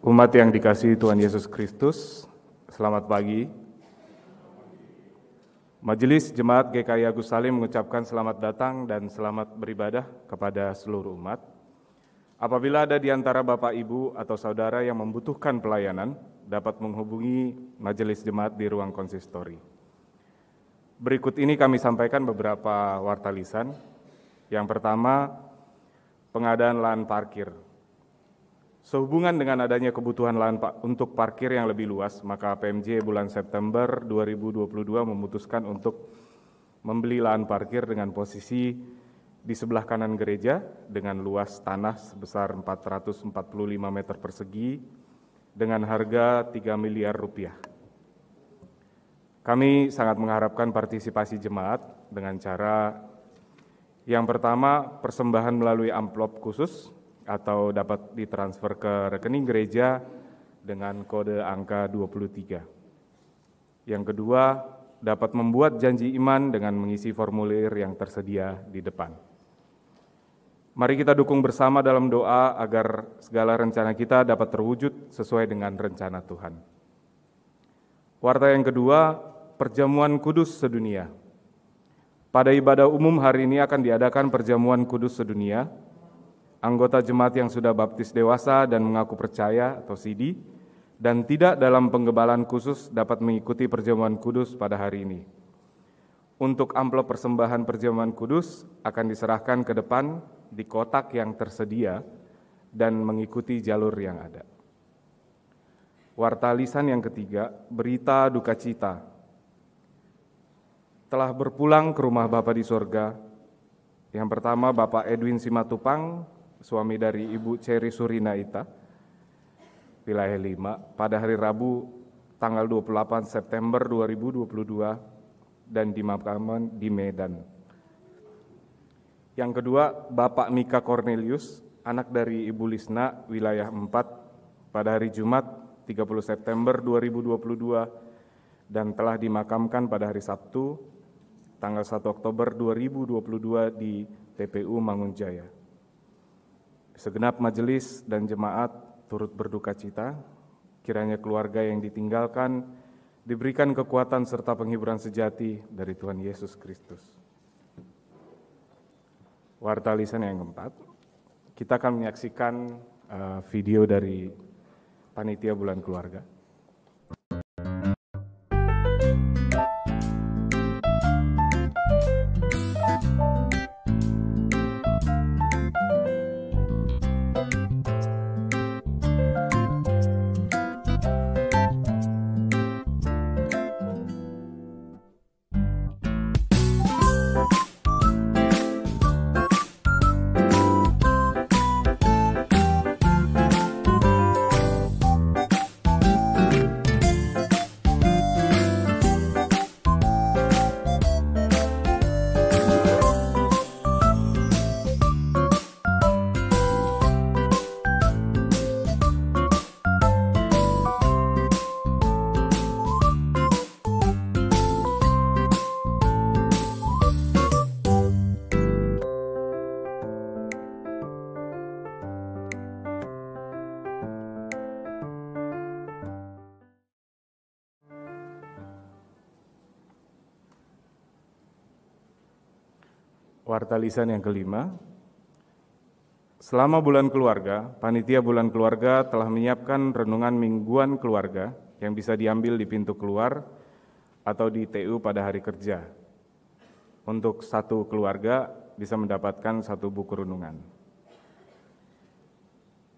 Umat yang dikasihi Tuhan Yesus Kristus, selamat pagi. Majelis Jemaat GKI Agus Salim mengucapkan selamat datang dan selamat beribadah kepada seluruh umat. Apabila ada di antara Bapak, Ibu, atau Saudara yang membutuhkan pelayanan, dapat menghubungi Majelis Jemaat di ruang konsistori. Berikut ini kami sampaikan beberapa warta lisan. Yang pertama, pengadaan lahan parkir. Sehubungan dengan adanya kebutuhan lahan untuk parkir yang lebih luas, maka PMJ bulan September 2022 memutuskan untuk membeli lahan parkir dengan posisi di sebelah kanan gereja dengan luas tanah sebesar 445 meter persegi dengan harga 3 miliar rupiah. Kami sangat mengharapkan partisipasi jemaat dengan cara yang pertama, persembahan melalui amplop khusus atau dapat ditransfer ke rekening gereja dengan kode angka 23. Yang kedua, dapat membuat janji iman dengan mengisi formulir yang tersedia di depan. Mari kita dukung bersama dalam doa agar segala rencana kita dapat terwujud sesuai dengan rencana Tuhan. Warta yang kedua, perjamuan kudus sedunia. Pada ibadah umum hari ini akan diadakan perjamuan kudus sedunia. Anggota jemaat yang sudah baptis dewasa dan mengaku percaya atau CD dan tidak dalam penggebalan khusus dapat mengikuti perjamuan kudus pada hari ini. Untuk amplop persembahan perjamuan kudus akan diserahkan ke depan di kotak yang tersedia dan mengikuti jalur yang ada. Warta lisan yang ketiga, berita duka cita. Telah berpulang ke rumah Bapa di sorga. Yang pertama Bapak Edwin Simatupang, suami dari Ibu Cherry Surinaita, wilayah 5, pada hari Rabu tanggal 28 September 2022 dan dimakamkan di Medan. Yang kedua, Bapak Mika Cornelius, anak dari Ibu Lisna, wilayah 4, pada hari Jumat 30 September 2022 dan telah dimakamkan pada hari Sabtu tanggal 1 Oktober 2022 di TPU Mangunjaya. Segenap majelis dan jemaat turut berduka cita, kiranya keluarga yang ditinggalkan diberikan kekuatan serta penghiburan sejati dari Tuhan Yesus Kristus. Warta lisan yang keempat, kita akan menyaksikan video dari Panitia Bulan Keluarga. Warta lisan yang kelima, selama bulan keluarga, Panitia Bulan Keluarga telah menyiapkan renungan mingguan keluarga yang bisa diambil di pintu keluar atau di TU pada hari kerja. Untuk satu keluarga bisa mendapatkan satu buku renungan.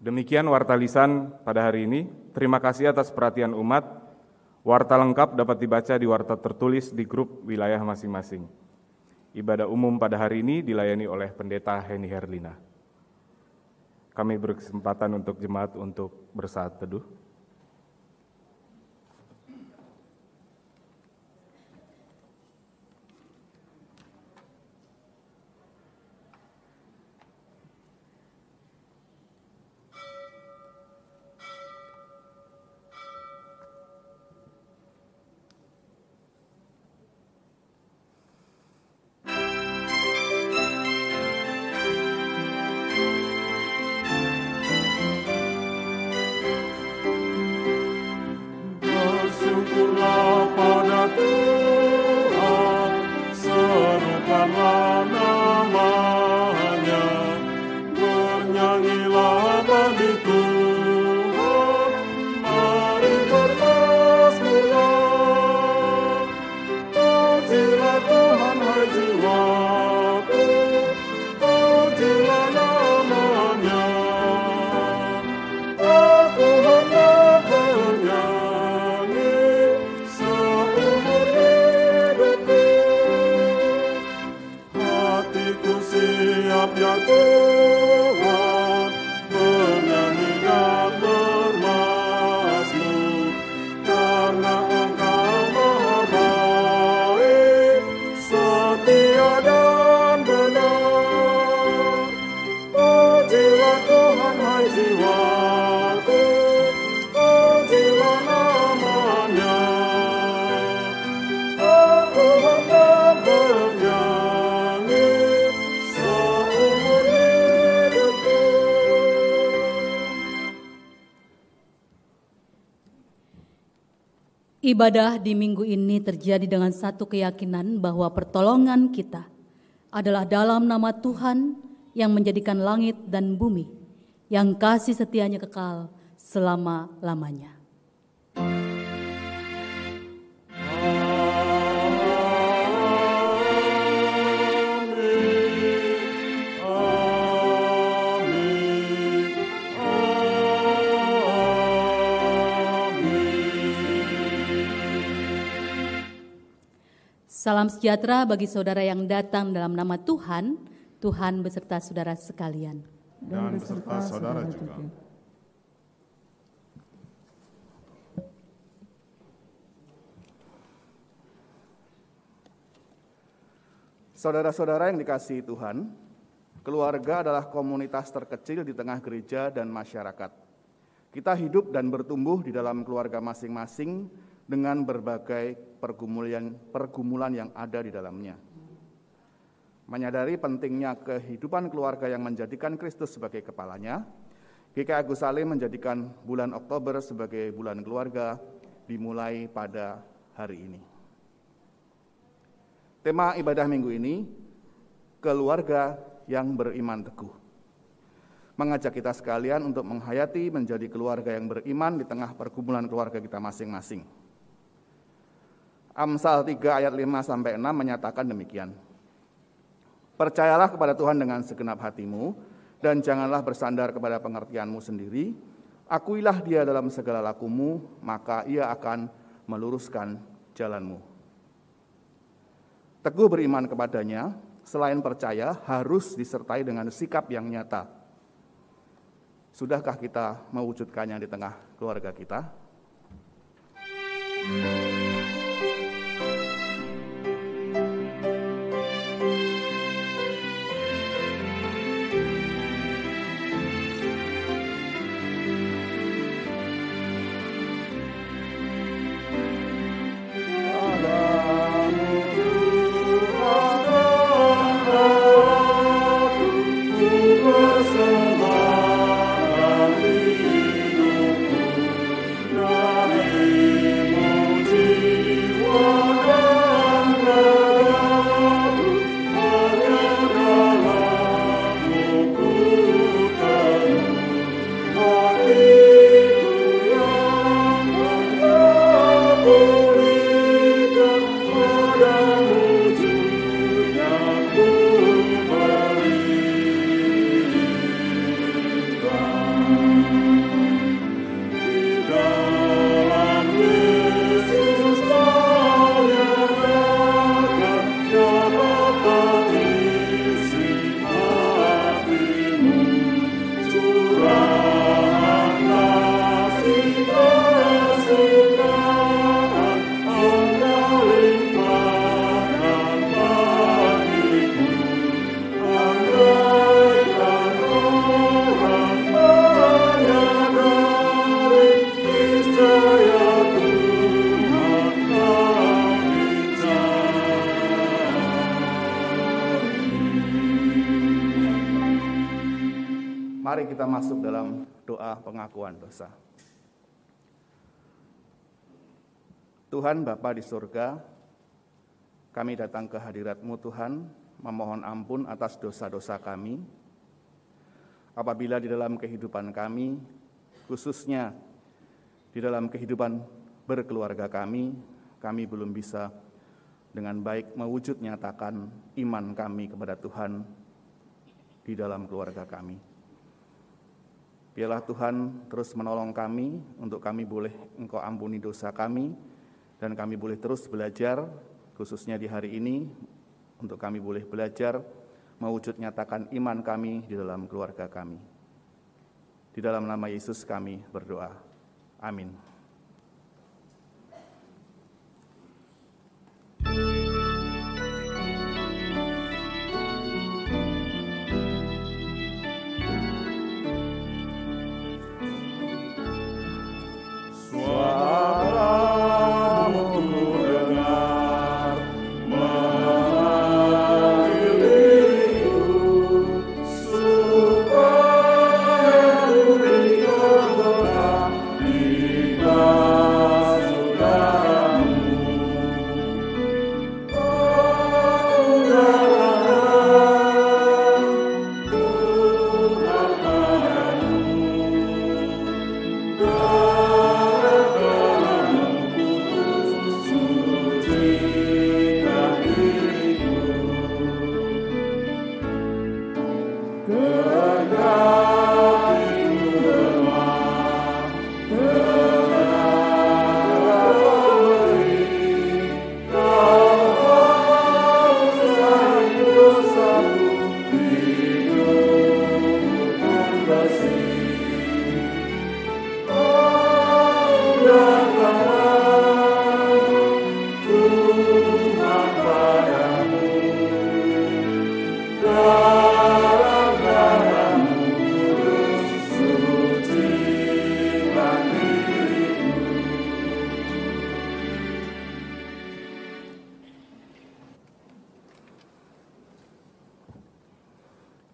Demikian warta lisan pada hari ini. Terima kasih atas perhatian umat. Warta lengkap dapat dibaca di warta tertulis di grup wilayah masing-masing. Ibadah umum pada hari ini dilayani oleh Pendeta Heni Herlina. Kami berkesempatan untuk jemaat untuk bersaat teduh. Ibadah di minggu ini terjadi dengan satu keyakinan bahwa pertolongan kita adalah dalam nama Tuhan yang menjadikan langit dan bumi, yang kasih setianya kekal selama-lamanya. Salam sejahtera bagi saudara yang datang dalam nama Tuhan, Tuhan beserta saudara sekalian. Dan beserta saudara juga. Saudara-saudara yang dikasihi Tuhan, keluarga adalah komunitas terkecil di tengah gereja dan masyarakat. Kita hidup dan bertumbuh di dalam keluarga masing-masing dengan berbagai pergumulan yang ada di dalamnya. Menyadari pentingnya kehidupan keluarga yang menjadikan Kristus sebagai kepalanya, GKI Agus Salim menjadikan bulan Oktober sebagai bulan keluarga dimulai pada hari ini. Tema ibadah minggu ini, keluarga yang beriman teguh. Mengajak kita sekalian untuk menghayati menjadi keluarga yang beriman di tengah pergumulan keluarga kita masing-masing. Amsal 3 ayat 5-6 menyatakan demikian. Percayalah kepada Tuhan dengan segenap hatimu, dan janganlah bersandar kepada pengertianmu sendiri. Akuilah Dia dalam segala lakumu, maka Ia akan meluruskan jalanmu. Teguh beriman kepadanya, selain percaya, harus disertai dengan sikap yang nyata. Sudahkah kita mewujudkannya di tengah keluarga kita? Mari kita masuk dalam doa pengakuan dosa. Tuhan Bapa di surga, kami datang ke hadirat-Mu Tuhan, memohon ampun atas dosa-dosa kami. Apabila di dalam kehidupan kami, khususnya di dalam kehidupan berkeluarga kami belum bisa dengan baik mewujud nyatakan iman kami kepada Tuhan di dalam keluarga kami. Biarlah Tuhan terus menolong kami untuk kami boleh Engkau ampuni dosa kami, dan kami boleh terus belajar, khususnya di hari ini, untuk kami boleh belajar mewujud nyatakan iman kami di dalam keluarga kami. Di dalam nama Yesus kami berdoa. Amin. Supaya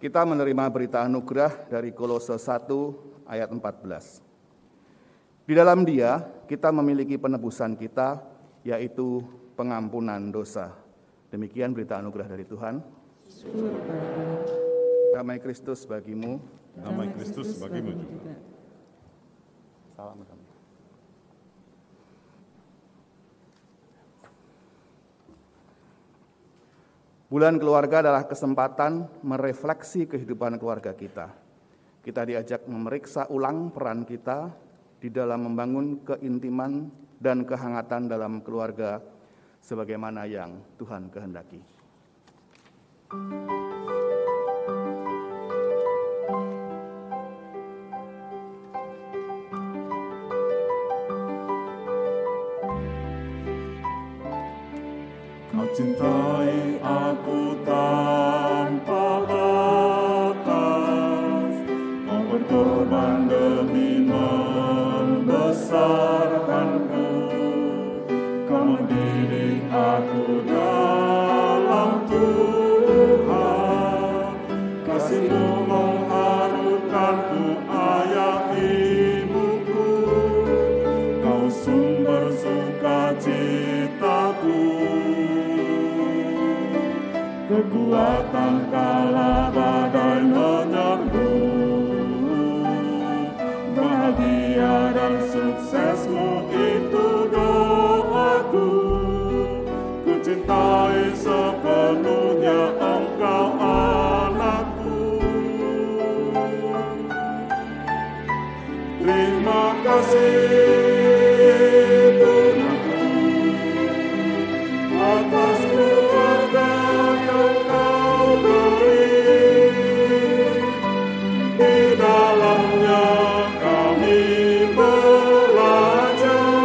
Kita menerima berita anugerah dari Kolose 1 ayat 14. Di dalam Dia kita memiliki penebusan kita, yaitu pengampunan dosa. Demikian berita anugerah dari Tuhan. Damai Kristus bagimu. Damai Kristus bagimu juga. Salam damai. Bulan keluarga adalah kesempatan merefleksi kehidupan keluarga kita. Kita diajak memeriksa ulang peran kita di dalam membangun keintiman dan kehangatan dalam keluarga sebagaimana yang Tuhan kehendaki. Kau cintai aku tanpa batas, kau berkorban demi membesarkanku, kau mendidik aku dalam Tuhan, kasih-Mu mengharumkanku ayah ibuku, kau sumber sukacitaku. Kekuatan kala badai menyerbu, bahagia dan suksesmu itu doaku. Ku cintai sepenuhnya Engkau anakku. Terima kasih Tuhanku atas keluarga yang Kau beri. Di dalamnya kami belajar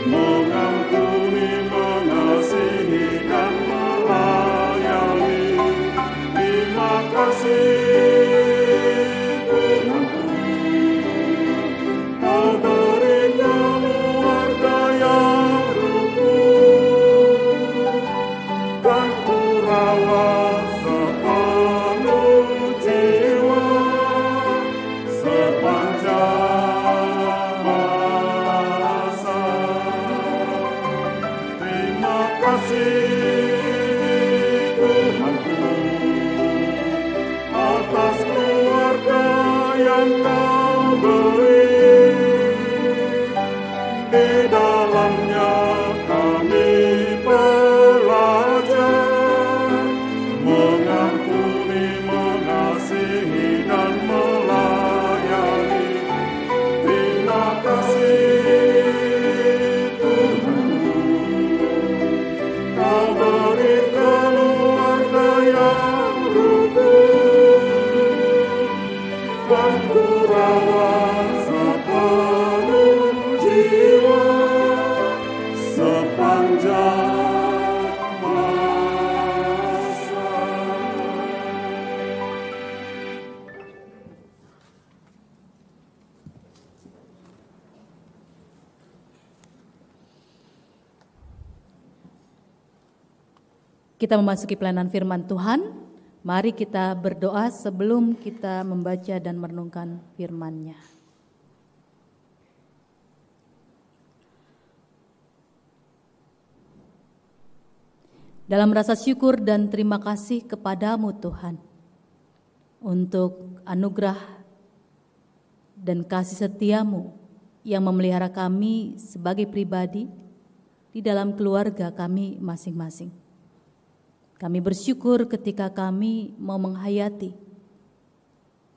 mengampuni, mengasihi, dan melayani. Terima kasih Tuhanku, Kau beri keluarga yang rukun, kan ku rawat sepenuh jiwa sepanjang masa. Terima kasih Tuhanku atas keluarga yang Kau beri. Di dalamnya kami belajar mengampuni, mengasihi, dan melayani. Terima kasih Tuhanku, Kau beri keluarga yang rukun, kan ku rawat sepenuh jiwa sepanjang masa. Kita memasuki pelayanan firman Tuhan. Mari kita berdoa sebelum kita membaca dan merenungkan firman-Nya. Dalam rasa syukur dan terima kasih kepadamu Tuhan, untuk anugerah dan kasih setia-Mu yang memelihara kami sebagai pribadi di dalam keluarga kami masing-masing. Kami bersyukur ketika kami mau menghayati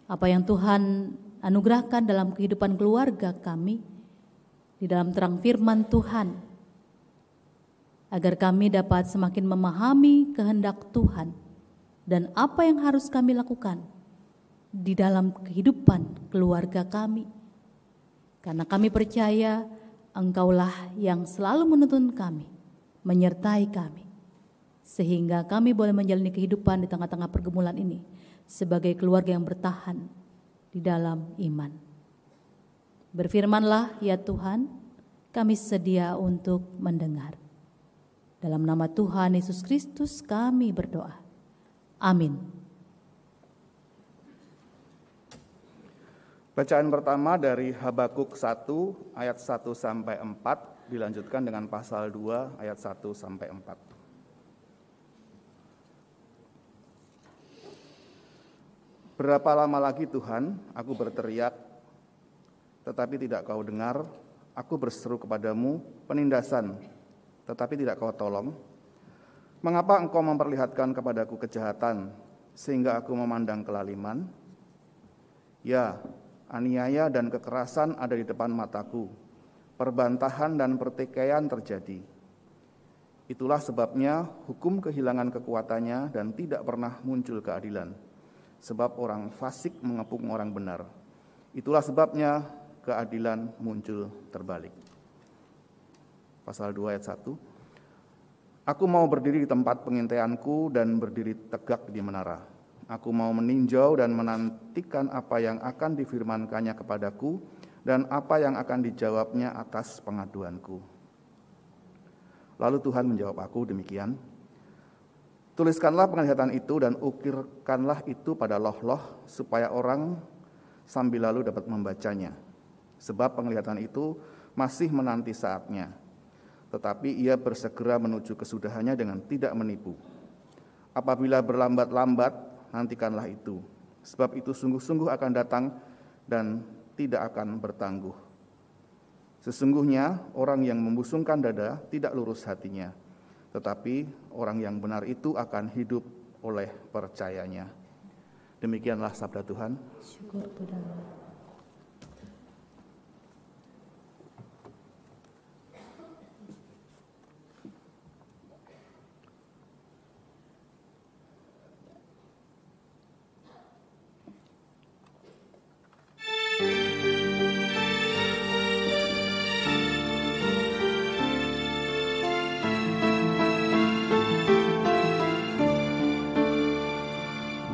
apa yang Tuhan anugerahkan dalam kehidupan keluarga kami di dalam terang firman Tuhan, agar kami dapat semakin memahami kehendak Tuhan dan apa yang harus kami lakukan di dalam kehidupan keluarga kami. Karena kami percaya Engkaulah yang selalu menuntun kami, menyertai kami, sehingga kami boleh menjalani kehidupan di tengah-tengah pergumulan ini sebagai keluarga yang bertahan di dalam iman. Berfirmanlah ya Tuhan, kami sedia untuk mendengar. Dalam nama Tuhan Yesus Kristus kami berdoa. Amin. Bacaan pertama dari Habakuk 1 ayat 1 sampai 4 dilanjutkan dengan pasal 2 ayat 1 sampai 4. Berapa lama lagi Tuhan, aku berteriak, tetapi tidak kau dengar, aku berseru kepadamu penindasan, tetapi tidak kau tolong. Mengapa engkau memperlihatkan kepadaku kejahatan, sehingga aku memandang kelaliman? Ya, aniaya dan kekerasan ada di depan mataku, perbantahan dan pertikaian terjadi. Itulah sebabnya hukum kehilangan kekuatannya dan tidak pernah muncul keadilan. Sebab orang fasik mengepung orang benar. Itulah sebabnya keadilan muncul terbalik. Pasal 2 ayat 1. Aku mau berdiri di tempat pengintaianku dan berdiri tegak di menara. Aku mau meninjau dan menantikan apa yang akan difirmankannya kepadaku dan apa yang akan dijawabnya atas pengaduanku. Lalu Tuhan menjawab aku demikian, tuliskanlah penglihatan itu dan ukirkanlah itu pada loh-loh supaya orang sambil lalu dapat membacanya. Sebab penglihatan itu masih menanti saatnya, tetapi ia bersegera menuju kesudahannya dengan tidak menipu. Apabila berlambat-lambat, nantikanlah itu, sebab itu sungguh-sungguh akan datang dan tidak akan bertangguh. Sesungguhnya orang yang membusungkan dada tidak lurus hatinya, tetapi orang yang benar itu akan hidup oleh percayanya. Demikianlah sabda Tuhan. Syukur kepada Allah.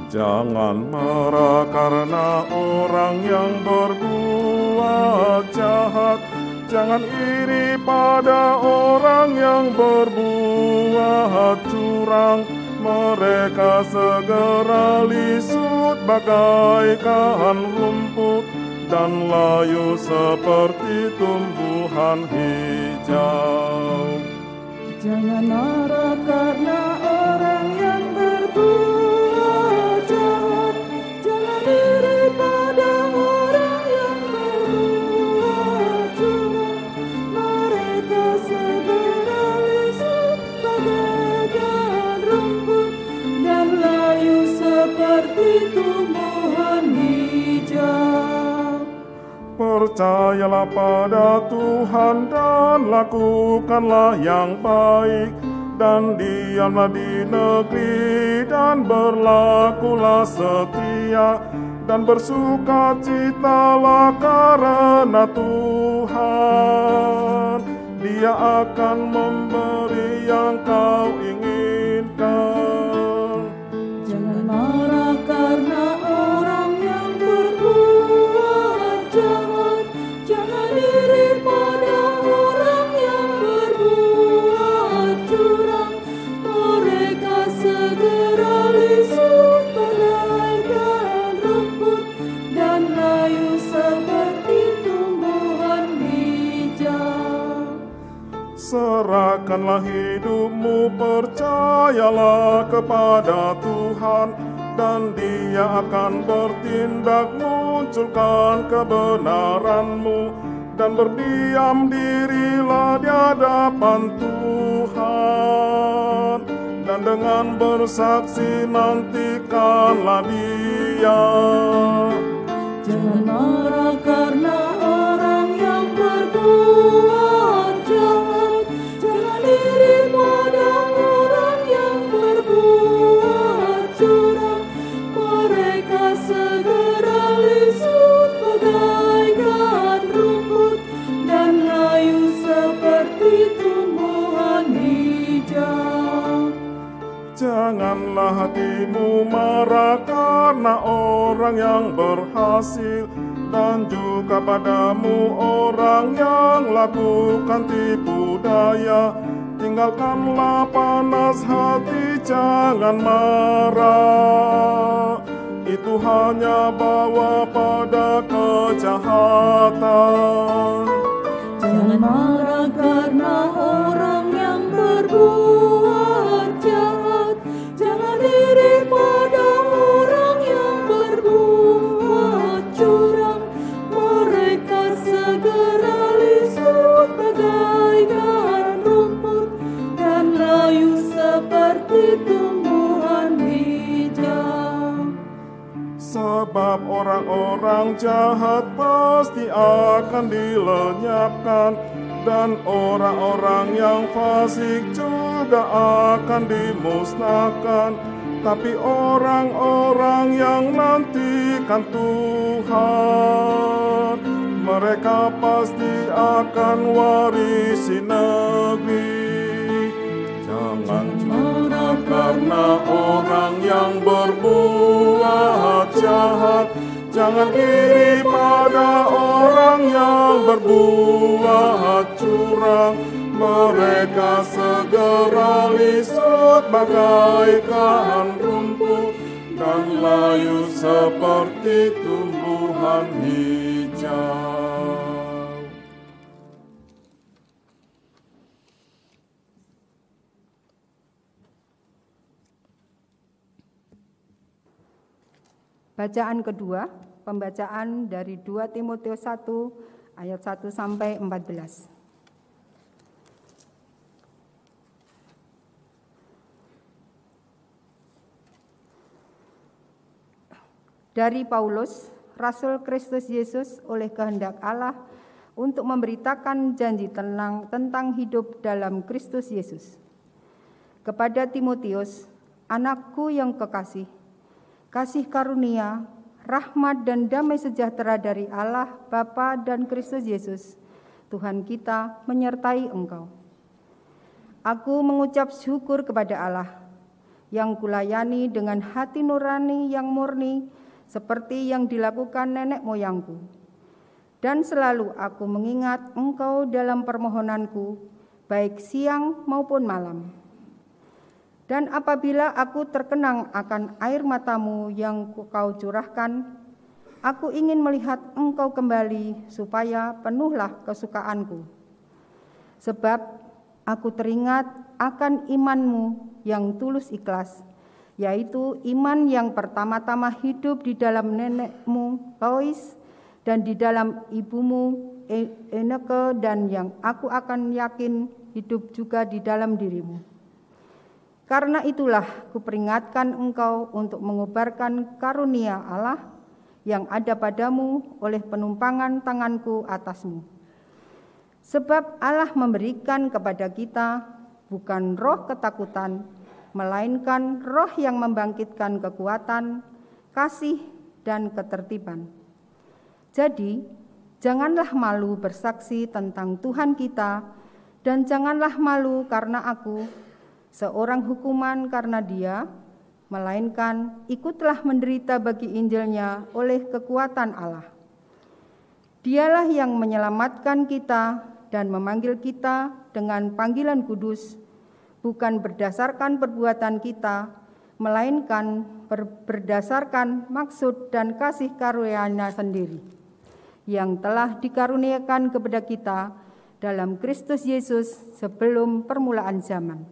Jangan marah karena orang yang berbuat jahat. Jangan iri pada orang yang berbuat curang. Mereka segera lisut bagaikan rumput dan layu seperti tumbuhan hijau. Jangan marah karena orang yang berbuat jahat. Jangan iri pada orang yang berbuat curang. Mereka segera lisut bagaikan rumput dan layu seperti tumbuhan hijau. Percayalah pada Tuhan dan lakukanlah yang baik, dan diamlah di negeri dan berlakulah setia, dan bersukacitalah karena Tuhan. Dia akan memberi yang kau inginkan. Jangan marah karena orang yang berbuat jahat. Jangan iri pada orang yang berbuat curang. Mereka segera lisut bagaikan rumput dan layu seperti tumbuhan hijau. Serahkanlah hidupmu, percayalah kepada Tuhan, dan Dia akan bertindak munculkan kebenaranmu, dan berdiam dirilah di hadapan Tuhan, dan dengan bersaksi nantikanlah Dia. Jangan marah karena orang yang berbuat jahat. Jangan iri pada orang yang berbuat curang. Mereka segera lisut bagaikan rumput dan layu seperti tumbuhan hijau. Janganlah hatimu marah karena orang yang berhasil, dan juga padamu orang yang lakukan tipu daya. Tinggalkanlah panas hati, jangan marah. Itu hanya bawa pada kejahatan. Jangan marah karena orang yang berbuat jahat. Jangan iri pada orang yang berbuat curang. Mereka segera lisut bagaikan rumput dan layu seperti tumbuhan hijau. Sebab orang-orang jahat pasti akan dilenyapkan, dan orang-orang yang fasik juga akan dimusnahkan. Tapi orang-orang yang nantikan Tuhan, mereka pasti akan warisi negeri. Jangan marah karena orang yang berbuat jahat. Jangan iri pada orang yang berbuat curang. Mereka segera lisut bagaikan rumput dan layu seperti tumbuhan hijau. Bacaan kedua, pembacaan dari 2 Timotius 1 ayat 1 sampai 14. Dari Paulus, Rasul Kristus Yesus oleh kehendak Allah untuk memberitakan janji tentang hidup dalam Kristus Yesus. Kepada Timotius, anakku yang kekasih, kasih karunia, rahmat dan damai sejahtera dari Allah Bapa dan Kristus Yesus, Tuhan kita, menyertai engkau. Aku mengucap syukur kepada Allah yang kulayani dengan hati nurani yang murni seperti yang dilakukan nenek moyangku. Dan selalu aku mengingat engkau dalam permohonanku, baik siang maupun malam. Dan apabila aku terkenang akan air matamu yang kau curahkan, aku ingin melihat engkau kembali supaya penuhlah kesukaanku. Sebab aku teringat akan imanmu yang tulus ikhlas, yaitu iman yang pertama-tama hidup di dalam nenekmu Lois dan di dalam ibumu Eneke, dan yang aku akan yakin hidup juga di dalam dirimu. Karena itulah kuperingatkan engkau untuk mengubarkan karunia Allah yang ada padamu oleh penumpangan tanganku atasmu. Sebab Allah memberikan kepada kita bukan roh ketakutan, melainkan roh yang membangkitkan kekuatan, kasih, dan ketertiban. Jadi, janganlah malu bersaksi tentang Tuhan kita, dan janganlah malu karena aku, seorang hukuman karena Dia, melainkan ikutlah menderita bagi Injilnya oleh kekuatan Allah. Dialah yang menyelamatkan kita dan memanggil kita dengan panggilan kudus, bukan berdasarkan perbuatan kita, melainkan berdasarkan maksud dan kasih karunia-Nya sendiri, yang telah dikaruniakan kepada kita dalam Kristus Yesus sebelum permulaan zaman,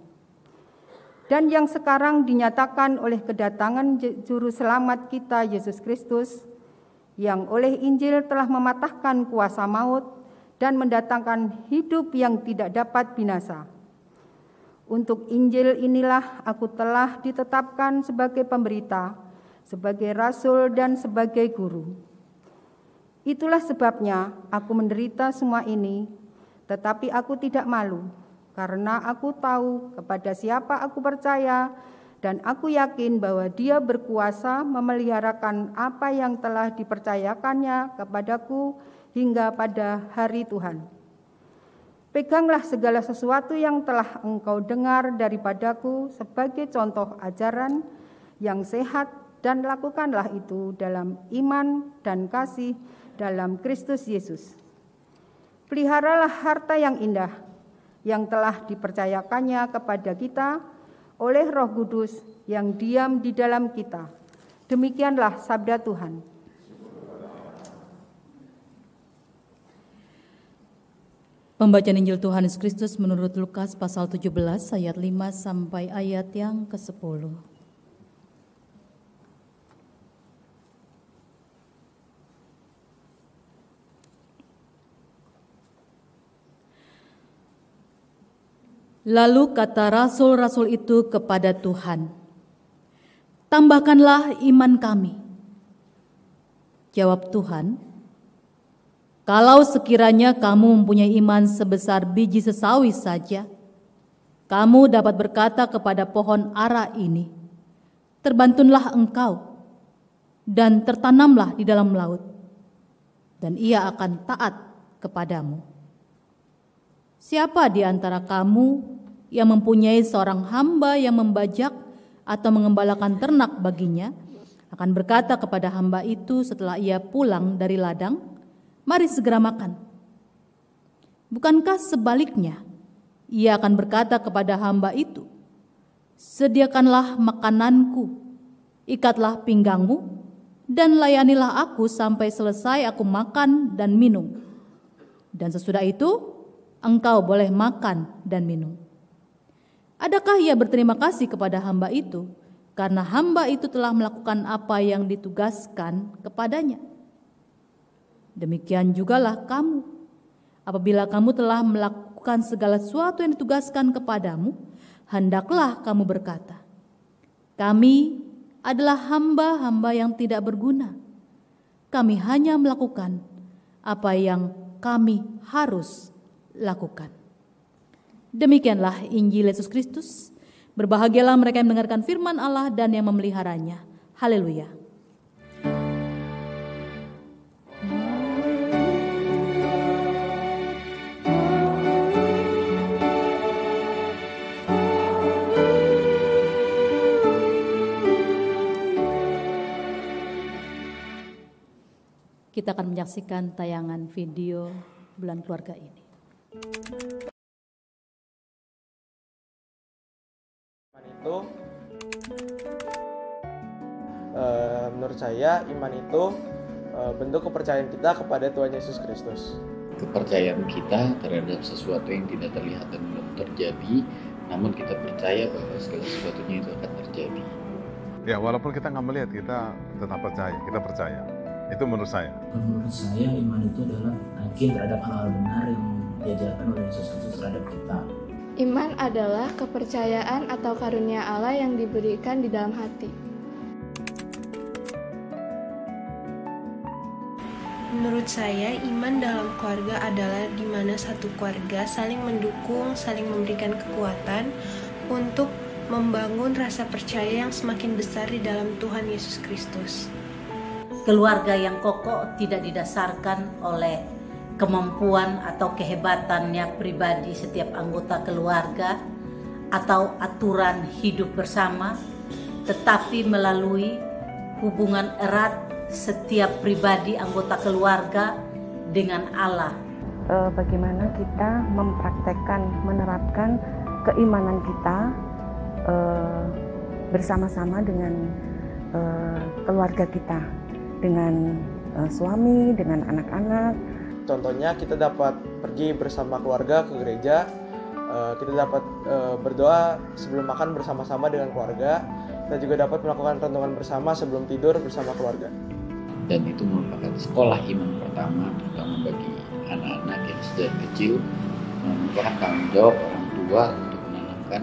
dan yang sekarang dinyatakan oleh kedatangan Juru Selamat kita Yesus Kristus, yang oleh Injil telah mematahkan kuasa maut dan mendatangkan hidup yang tidak dapat binasa. Untuk Injil inilah aku telah ditetapkan sebagai pemberita, sebagai rasul dan sebagai guru. Itulah sebabnya aku menderita semua ini, tetapi aku tidak malu, karena aku tahu kepada siapa aku percaya, dan aku yakin bahwa Dia berkuasa memeliharakan apa yang telah dipercayakannya kepadaku hingga pada hari Tuhan. Peganglah segala sesuatu yang telah engkau dengar daripadaku sebagai contoh ajaran yang sehat, dan lakukanlah itu dalam iman dan kasih dalam Kristus Yesus. Peliharalah harta yang indah yang telah dipercayakannya kepada kita oleh Roh Kudus yang diam di dalam kita, Demikianlah sabda Tuhan. Pembacaan Injil Tuhan Yesus Kristus menurut Lukas pasal 17 ayat 5 sampai ayat yang ke-10. Lalu kata rasul-rasul itu kepada Tuhan, "Tambahkanlah iman kami." Jawab Tuhan, "Kalau sekiranya kamu mempunyai iman sebesar biji sesawi saja, kamu dapat berkata kepada pohon ara ini, 'Terbantunlah engkau dan tertanamlah di dalam laut,' dan ia akan taat kepadamu. Siapa di antara kamu yang mempunyai seorang hamba yang membajak atau mengembalakan ternak baginya, akan berkata kepada hamba itu setelah ia pulang dari ladang, 'Mari segera makan'? Bukankah sebaliknya, ia akan berkata kepada hamba itu, 'Sediakanlah makananku, ikatlah pinggangmu, dan layanilah aku sampai selesai aku makan dan minum. Dan sesudah itu, engkau boleh makan dan minum.' Adakah ia berterima kasih kepada hamba itu karena hamba itu telah melakukan apa yang ditugaskan kepadanya? Demikian jugalah kamu. Apabila kamu telah melakukan segala sesuatu yang ditugaskan kepadamu, hendaklah kamu berkata, 'Kami adalah hamba-hamba yang tidak berguna. Kami hanya melakukan apa yang kami harus lakukan.'" Demikianlah Injil Yesus Kristus. Berbahagialah mereka yang mendengarkan firman Allah dan yang memeliharanya. Haleluya. Kita akan menyaksikan tayangan video Bulan Keluarga ini. Itu menurut saya iman itu bentuk kepercayaan kita kepada Tuhan Yesus Kristus. Kepercayaan kita terhadap sesuatu yang tidak terlihat dan belum terjadi, namun kita percaya bahwa segala sesuatunya itu akan terjadi. Ya, walaupun kita nggak melihat, kita tetap percaya, kita percaya. Itu menurut saya. Menurut saya iman itu adalah yakin terhadap hal-hal benar yang diajarkan oleh Yesus Kristus terhadap kita. Iman adalah kepercayaan atau karunia Allah yang diberikan di dalam hati. Menurut saya, iman dalam keluarga adalah di mana satu keluarga saling mendukung, saling memberikan kekuatan untuk membangun rasa percaya yang semakin besar di dalam Tuhan Yesus Kristus. Keluarga yang kokoh tidak didasarkan oleh kemampuan atau kehebatannya pribadi setiap anggota keluarga atau aturan hidup bersama, tetapi melalui hubungan erat setiap pribadi anggota keluarga dengan Allah. Bagaimana kita mempraktekkan, menerapkan keimanan kita bersama-sama dengan keluarga kita, dengan suami, dengan anak-anak. Contohnya kita dapat pergi bersama keluarga ke gereja, kita dapat berdoa sebelum makan bersama-sama dengan keluarga, kita juga dapat melakukan renungan bersama sebelum tidur bersama keluarga. Dan itu merupakan sekolah iman pertama, terutama bagi anak-anak yang sedang kecil, merupakan tanggung jawab orang tua untuk menanamkan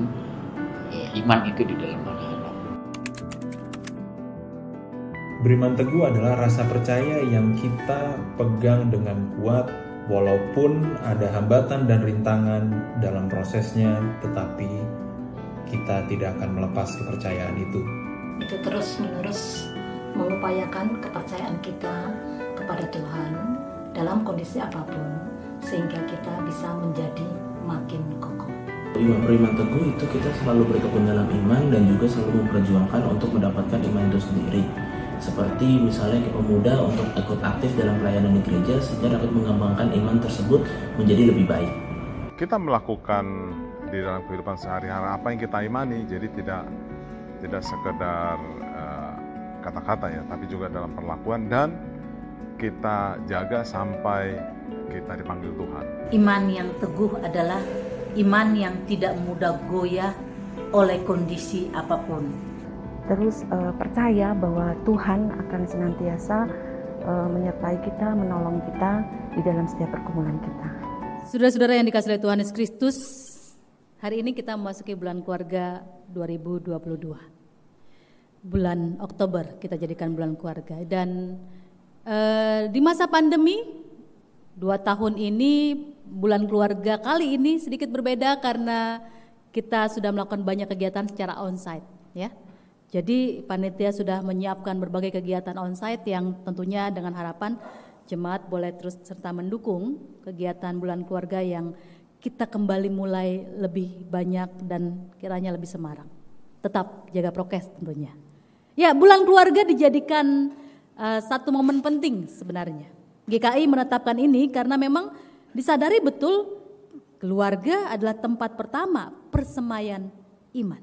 iman itu di dalam anak-anak. Beriman teguh adalah rasa percaya yang kita pegang dengan kuat walaupun ada hambatan dan rintangan dalam prosesnya, tetapi kita tidak akan melepas kepercayaan itu. Itu terus-menerus mengupayakan kepercayaan kita kepada Tuhan dalam kondisi apapun, sehingga kita bisa menjadi makin kokoh. Beriman teguh itu kita selalu bertekun dalam iman dan juga selalu memperjuangkan untuk mendapatkan iman itu sendiri. Seperti misalnya pemuda untuk ikut aktif dalam pelayanan di gereja sehingga dapat mengembangkan iman tersebut menjadi lebih baik. Kita melakukan di dalam kehidupan sehari-hari apa yang kita imani, jadi tidak sekedar kata-kata ya, tapi juga dalam perlakuan, dan kita jaga sampai kita dipanggil Tuhan. Iman yang teguh adalah iman yang tidak mudah goyah oleh kondisi apapun. Terus percaya bahwa Tuhan akan senantiasa menyertai kita, menolong kita di dalam setiap pergumulan kita. Saudara-saudara yang dikasihi oleh Tuhan Yesus Kristus, hari ini kita memasuki bulan keluarga 2022. Bulan Oktober kita jadikan bulan keluarga, dan di masa pandemi 2 tahun ini bulan keluarga kali ini sedikit berbeda karena kita sudah melakukan banyak kegiatan secara onsite ya. Jadi panitia sudah menyiapkan berbagai kegiatan onsite yang tentunya dengan harapan jemaat boleh terus serta mendukung kegiatan bulan keluarga yang kita kembali mulai lebih banyak dan kiranya lebih semarak. Tetap jaga prokes tentunya. Ya, bulan keluarga dijadikan satu momen penting sebenarnya. GKI menetapkan ini karena memang disadari betul keluarga adalah tempat pertama persemaian iman.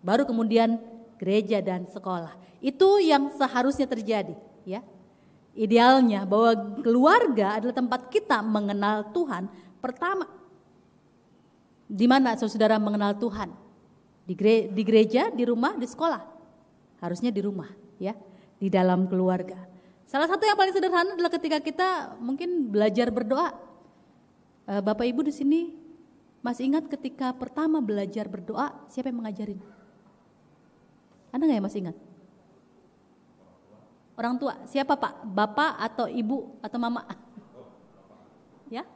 Baru kemudian gereja dan sekolah. Itu yang seharusnya terjadi, ya. Idealnya bahwa keluarga adalah tempat kita mengenal Tuhan pertama. Di mana saudara mengenal Tuhan? Di gereja, di rumah, di sekolah. Harusnya di rumah, ya, di dalam keluarga. Salah satu yang paling sederhana adalah ketika kita mungkin belajar berdoa. Bapak Ibu di sini masih ingat ketika pertama belajar berdoa, siapa yang mengajarin? Ada nggak yang masih ingat? Orang tua, siapa Pak? Bapak atau Ibu atau Mama? Ya?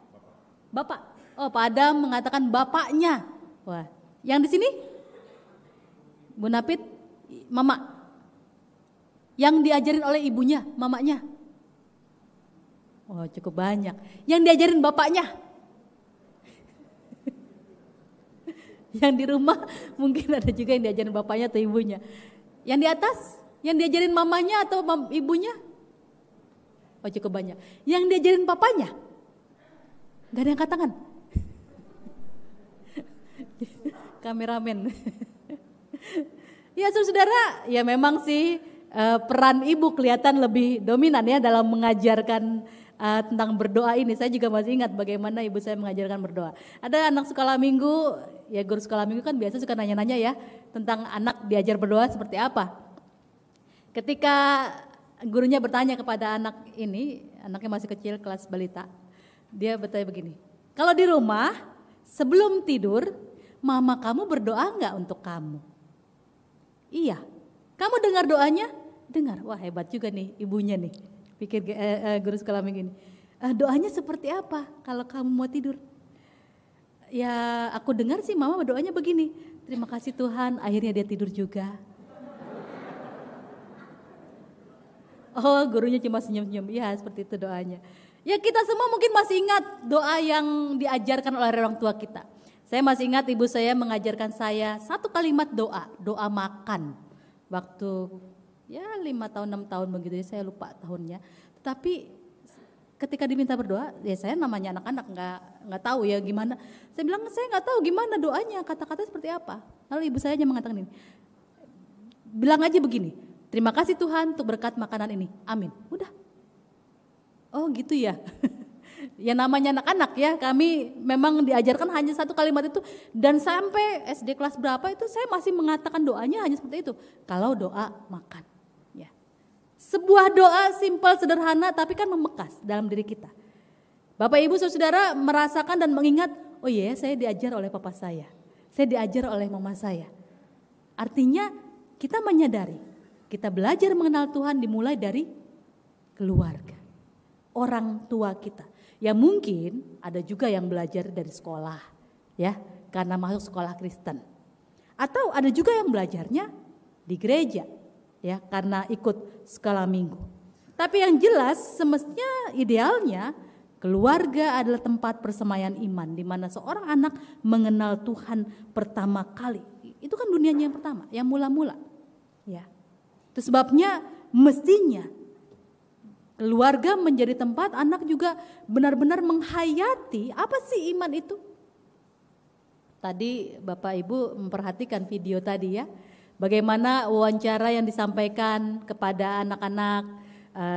Bapak. Oh, Pak Adam mengatakan bapaknya. Wah, yang di sini? Bu Napit, Mama. Yang diajarin oleh ibunya, mamanya. Oh, cukup banyak. Yang diajarin bapaknya. Yang di rumah mungkin ada juga yang diajarin bapaknya atau ibunya. Yang di atas, yang diajarin mamanya atau ibunya? Oh, cukup banyak. Yang diajarin papanya? Gak ada yang angkat tangan. Kameramen. Ya saudara, ya memang sih peran ibu kelihatan lebih dominan ya dalam mengajarkan tentang berdoa ini. Saya juga masih ingat bagaimana ibu saya mengajarkan berdoa. Ada anak sekolah minggu, ya guru sekolah minggu kan biasa suka nanya-nanya ya tentang anak diajar berdoa seperti apa. Ketika gurunya bertanya kepada anak ini, anaknya masih kecil kelas balita, dia bertanya begini, kalau di rumah sebelum tidur mama kamu berdoa enggak untuk kamu? Iya. Kamu dengar doanya? Dengar. Wah, hebat juga nih ibunya nih. Pikir guru sekolah minggu ini. Doanya seperti apa kalau kamu mau tidur? Ya, aku dengar sih mama doanya begini. Terima kasih Tuhan, akhirnya dia tidur juga. Oh, gurunya cuma senyum-senyum. Ya, seperti itu doanya. Ya, kita semua mungkin masih ingat doa yang diajarkan oleh orang tua kita. Saya masih ingat ibu saya mengajarkan saya satu kalimat doa makan. Waktu ya 5 tahun 6 tahun begitu ya, saya lupa tahunnya. Tetapi ketika diminta berdoa, ya saya namanya anak-anak nggak tahu ya gimana. Saya bilang saya nggak tahu gimana doanya, kata-kata seperti apa. Lalu ibu saya hanya mengatakan ini, bilang aja begini, terima kasih Tuhan untuk berkat makanan ini, amin. Udah. Oh gitu ya. Ya namanya anak-anak ya, kami memang diajarkan hanya satu kalimat itu, dan sampai SD kelas berapa itu saya masih mengatakan doanya hanya seperti itu. Kalau doa makan. Ya. Sebuah doa simpel sederhana tapi kan membekas dalam diri kita. Bapak Ibu Saudara merasakan dan mengingat, oh iya saya diajar oleh papa saya diajar oleh mama saya. Artinya kita menyadari, kita belajar mengenal Tuhan dimulai dari keluarga, orang tua kita. Ya mungkin ada juga yang belajar dari sekolah ya karena masuk sekolah Kristen. Atau ada juga yang belajarnya di gereja ya karena ikut sekolah minggu. Tapi yang jelas semestinya idealnya keluarga adalah tempat persemaian iman di mana seorang anak mengenal Tuhan pertama kali. Itu kan dunianya yang pertama, yang mula-mula. Ya. Itu sebabnya mestinya keluarga menjadi tempat anak juga benar-benar menghayati apa sih iman itu. Tadi Bapak Ibu memperhatikan video tadi ya, Bagaimana wawancara yang disampaikan kepada anak-anak,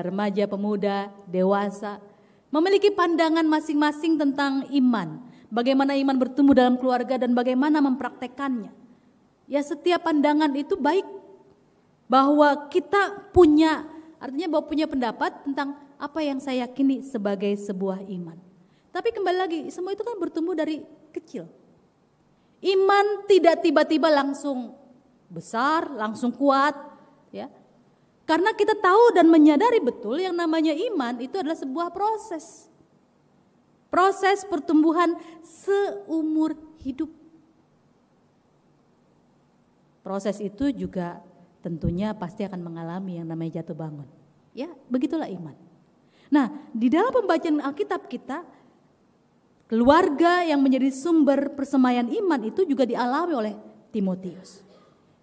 remaja, pemuda, dewasa, memiliki pandangan masing-masing tentang iman. Bagaimana iman bertumbuh dalam keluarga dan bagaimana mempraktekannya. Ya, setiap pandangan itu baik. Bahwa kita punya, artinya bahwa punya pendapat tentang apa yang saya yakini sebagai sebuah iman. Tapi kembali lagi, semua itu kan bertumbuh dari kecil. Iman tidak tiba-tiba langsung besar, langsung kuat, ya. Karena kita tahu dan menyadari betul yang namanya iman itu adalah sebuah proses. Proses pertumbuhan seumur hidup. Proses itu juga tentunya pasti akan mengalami yang namanya jatuh bangun. Ya, begitulah iman. Nah, di dalam pembacaan Alkitab kita, keluarga yang menjadi sumber persemaian iman itu juga dialami oleh Timotius.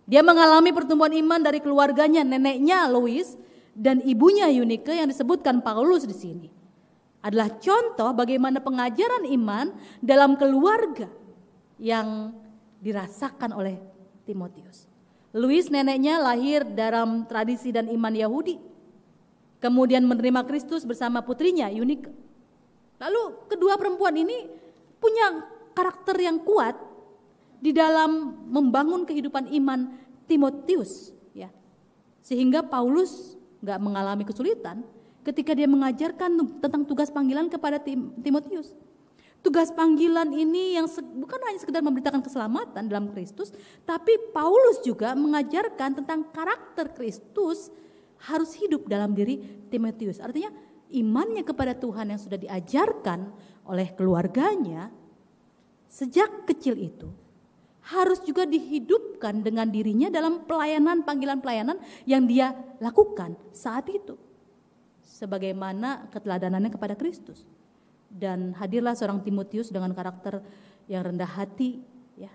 Dia mengalami pertumbuhan iman dari keluarganya, neneknya Lois dan ibunya Eunike yang disebutkan Paulus di sini. Adalah contoh bagaimana pengajaran iman dalam keluarga yang dirasakan oleh Timotius. Lois neneknya lahir dalam tradisi dan iman Yahudi. Kemudian menerima Kristus bersama putrinya Eunike. Lalu kedua perempuan ini punya karakter yang kuat di dalam membangun kehidupan iman Timotius, ya. Sehingga Paulus enggak mengalami kesulitan ketika dia mengajarkan tentang tugas panggilan kepada Timotius. Tugas panggilan ini yang bukan hanya sekedar memberitakan keselamatan dalam Kristus, tapi Paulus juga mengajarkan tentang karakter Kristus harus hidup dalam diri Timotius. Artinya imannya kepada Tuhan yang sudah diajarkan oleh keluarganya sejak kecil itu harus juga dihidupkan dengan dirinya dalam panggilan pelayanan yang dia lakukan saat itu. Sebagaimana keteladanannya kepada Kristus. Dan hadirlah seorang Timotius dengan karakter yang rendah hati, ya.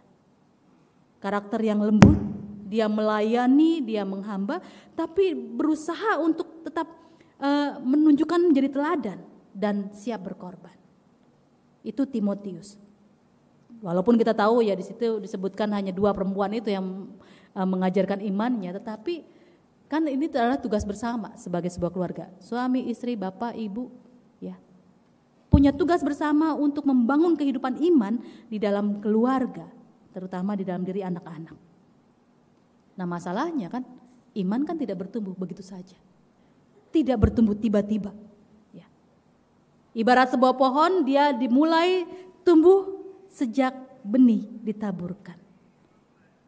Karakter yang lembut, dia melayani, dia menghamba, tapi berusaha untuk tetap menunjukkan menjadi teladan dan siap berkorban. Itu Timotius. Walaupun kita tahu ya di situ disebutkan hanya 2 perempuan itu yang mengajarkan imannya, tetapi kan ini adalah tugas bersama sebagai sebuah keluarga. Suami, istri, bapak, ibu, ya. Punya tugas bersama untuk membangun kehidupan iman di dalam keluarga, terutama di dalam diri anak-anak. Nah, masalahnya kan iman kan tidak bertumbuh begitu saja. Tidak bertumbuh tiba-tiba. Ya. Ibarat sebuah pohon, dia dimulai tumbuh sejak benih ditaburkan.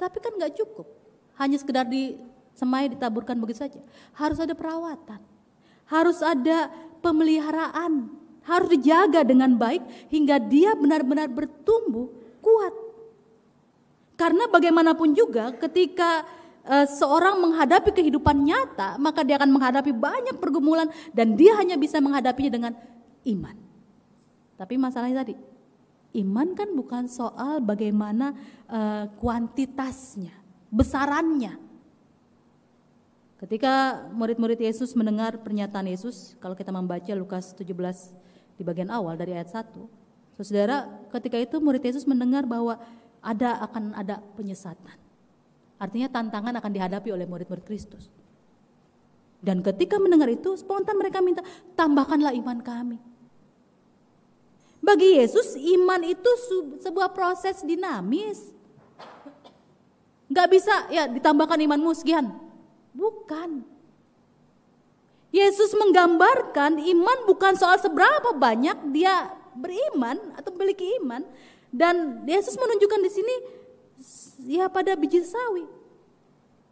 Tapi kan gak cukup, hanya sekedar disemai ditaburkan begitu saja. Harus ada perawatan, harus ada pemeliharaan, harus dijaga dengan baik hingga dia benar-benar bertumbuh kuat. Karena bagaimanapun juga ketika seorang menghadapi kehidupan nyata, maka dia akan menghadapi banyak pergumulan dan dia hanya bisa menghadapinya dengan iman. Tapi masalahnya tadi, iman kan bukan soal bagaimana kuantitasnya, besarannya. Ketika murid-murid Yesus mendengar pernyataan Yesus, kalau kita membaca Lukas 17 di bagian awal dari ayat 1, saudara, ketika itu murid Yesus mendengar bahwa akan ada penyesatan. Artinya tantangan akan dihadapi oleh murid-murid Kristus. Dan ketika mendengar itu, spontan mereka minta, tambahkanlah iman kami. Bagi Yesus, iman itu sebuah proses dinamis. Gak bisa ya ditambahkan imanmu sekian. Bukan. Yesus menggambarkan iman bukan soal seberapa banyak dia beriman atau memiliki iman. Dan Yesus menunjukkan di sini ya pada biji sawi.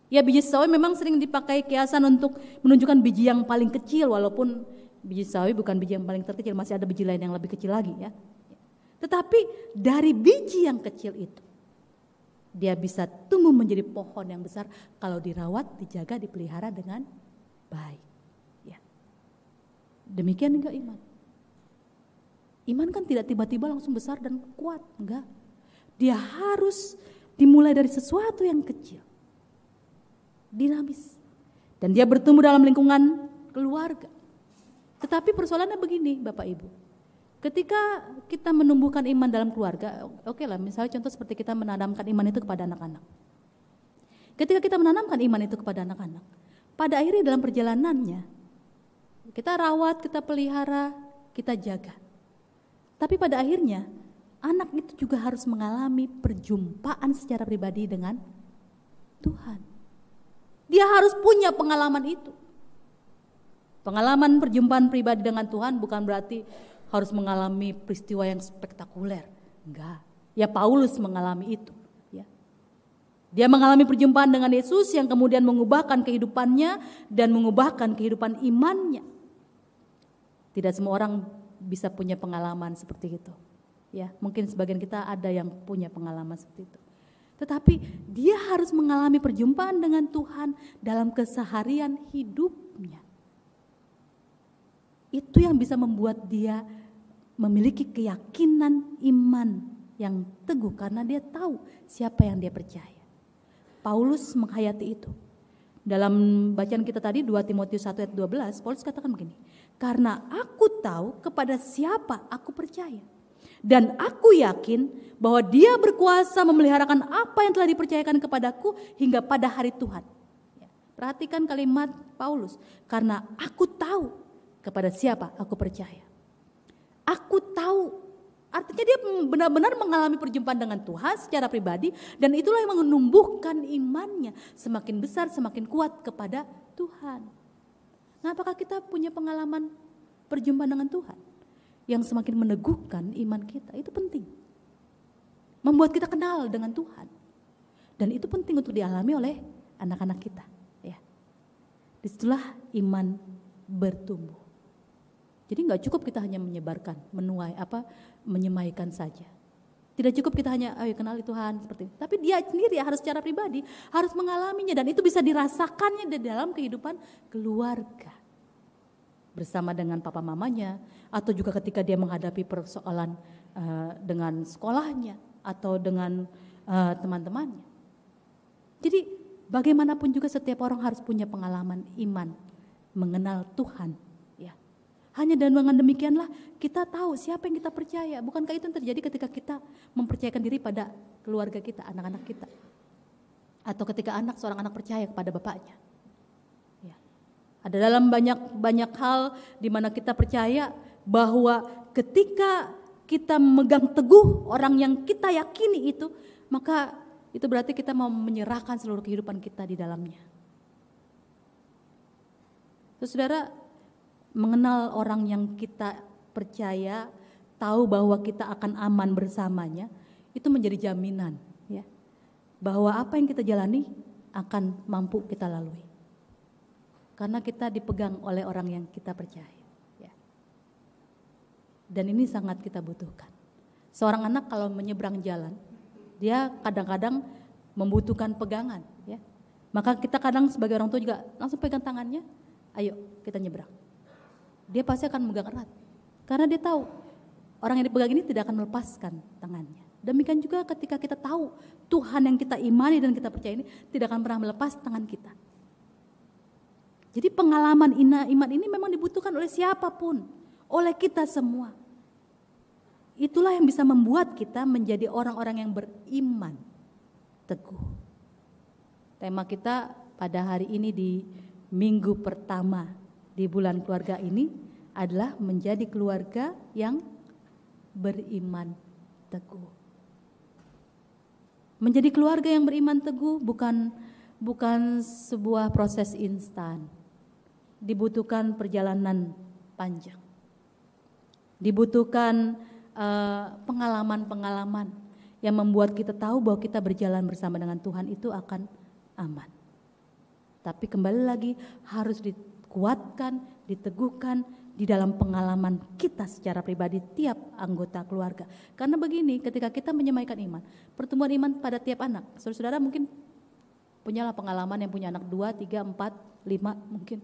Ya, biji sawi memang sering dipakai kiasan untuk menunjukkan biji yang paling kecil, walaupun biji sawi bukan biji yang paling terkecil, masih ada biji lain yang lebih kecil lagi ya. Tetapi dari biji yang kecil itu dia bisa tumbuh menjadi pohon yang besar kalau dirawat, dijaga, dipelihara dengan baik. Ya. Demikian juga iman. Iman kan tidak tiba-tiba langsung besar dan kuat, enggak. Dia harus dimulai dari sesuatu yang kecil, dinamis, dan dia bertumbuh dalam lingkungan keluarga. Tetapi persoalannya begini, Bapak Ibu, ketika kita menumbuhkan iman dalam keluarga, oke lah, misalnya contoh seperti kita menanamkan iman itu kepada anak-anak. Ketika kita menanamkan iman itu kepada anak-anak, pada akhirnya dalam perjalanannya, kita rawat, kita pelihara, kita jaga. Tapi pada akhirnya, anak itu juga harus mengalami perjumpaan secara pribadi dengan Tuhan. Dia harus punya pengalaman itu. Pengalaman perjumpaan pribadi dengan Tuhan bukan berarti harus mengalami peristiwa yang spektakuler. Enggak. Ya Paulus mengalami itu. Dia mengalami perjumpaan dengan Yesus yang kemudian mengubahkan kehidupannya dan mengubahkan kehidupan imannya. Tidak semua orang bisa punya pengalaman seperti itu. Ya, mungkin sebagian kita ada yang punya pengalaman seperti itu. Tetapi dia harus mengalami perjumpaan dengan Tuhan dalam keseharian hidupnya. Itu yang bisa membuat dia memiliki keyakinan iman yang teguh karena dia tahu siapa yang dia percaya. Paulus menghayati itu. Dalam bacaan kita tadi 2 Timotius 1 ayat 12, Paulus katakan begini, karena aku tahu kepada siapa aku percaya. Dan aku yakin bahwa dia berkuasa memeliharakan apa yang telah dipercayakan kepadaku hingga pada hari Tuhan. Perhatikan kalimat Paulus, karena aku tahu kepada siapa aku percaya. Aku tahu. Artinya dia benar-benar mengalami perjumpaan dengan Tuhan secara pribadi dan itulah yang menumbuhkan imannya semakin besar, semakin kuat kepada Tuhan. Nah, apakah kita punya pengalaman perjumpaan dengan Tuhan yang semakin meneguhkan iman kita? Itu penting. Membuat kita kenal dengan Tuhan. Dan itu penting untuk dialami oleh anak-anak kita, ya. Disitulah iman bertumbuh. Jadi nggak cukup kita hanya menyebarkan, menyemaikan saja. Tidak cukup kita hanya ayo kenali Tuhan seperti itu. Tapi dia sendiri harus secara pribadi harus mengalaminya dan itu bisa dirasakannya di dalam kehidupan keluarga. Bersama dengan papa mamanya atau juga ketika dia menghadapi persoalan dengan sekolahnya atau dengan teman-temannya. Jadi bagaimanapun juga setiap orang harus punya pengalaman iman, mengenal Tuhan. Hanya dengan demikianlah kita tahu siapa yang kita percaya. Bukankah itu yang terjadi ketika kita mempercayakan diri pada keluarga kita, anak-anak kita. Atau ketika seorang anak percaya kepada bapaknya. Ya. Ada dalam banyak hal di mana kita percaya bahwa ketika kita memegang teguh orang yang kita yakini itu, maka itu berarti kita mau menyerahkan seluruh kehidupan kita di dalamnya. Terus saudara, mengenal orang yang kita percaya, tahu bahwa kita akan aman bersamanya, itu menjadi jaminan, ya, bahwa apa yang kita jalani akan mampu kita lalui. Karena kita dipegang oleh orang yang kita percaya. Ya. Dan ini sangat kita butuhkan. Seorang anak kalau menyeberang jalan, dia kadang-kadang membutuhkan pegangan. Ya. Maka kita kadang sebagai orang tua juga langsung pegang tangannya, ayo kita nyebrang. Dia pasti akan memegang erat. Karena dia tahu orang yang dipegang ini tidak akan melepaskan tangannya. Demikian juga ketika kita tahu Tuhan yang kita imani dan kita percaya ini tidak akan pernah melepas tangan kita. Jadi pengalaman iman ini memang dibutuhkan oleh siapapun, oleh kita semua. Itulah yang bisa membuat kita menjadi orang-orang yang beriman teguh. Tema kita pada hari ini di minggu pertama di bulan keluarga ini adalah menjadi keluarga yang beriman teguh. Menjadi keluarga yang beriman teguh bukan sebuah proses instan. Dibutuhkan perjalanan panjang. Dibutuhkan pengalaman-pengalaman yang membuat kita tahu bahwa kita berjalan bersama dengan Tuhan itu akan aman. Tapi kembali lagi harus dikuatkan, diteguhkan di dalam pengalaman kita secara pribadi tiap anggota keluarga. Karena begini, ketika kita menyemaikan iman, pertumbuhan iman pada tiap anak. Saudara-saudara mungkin punyalah pengalaman yang punya anak 2, 3, 4, 5 mungkin.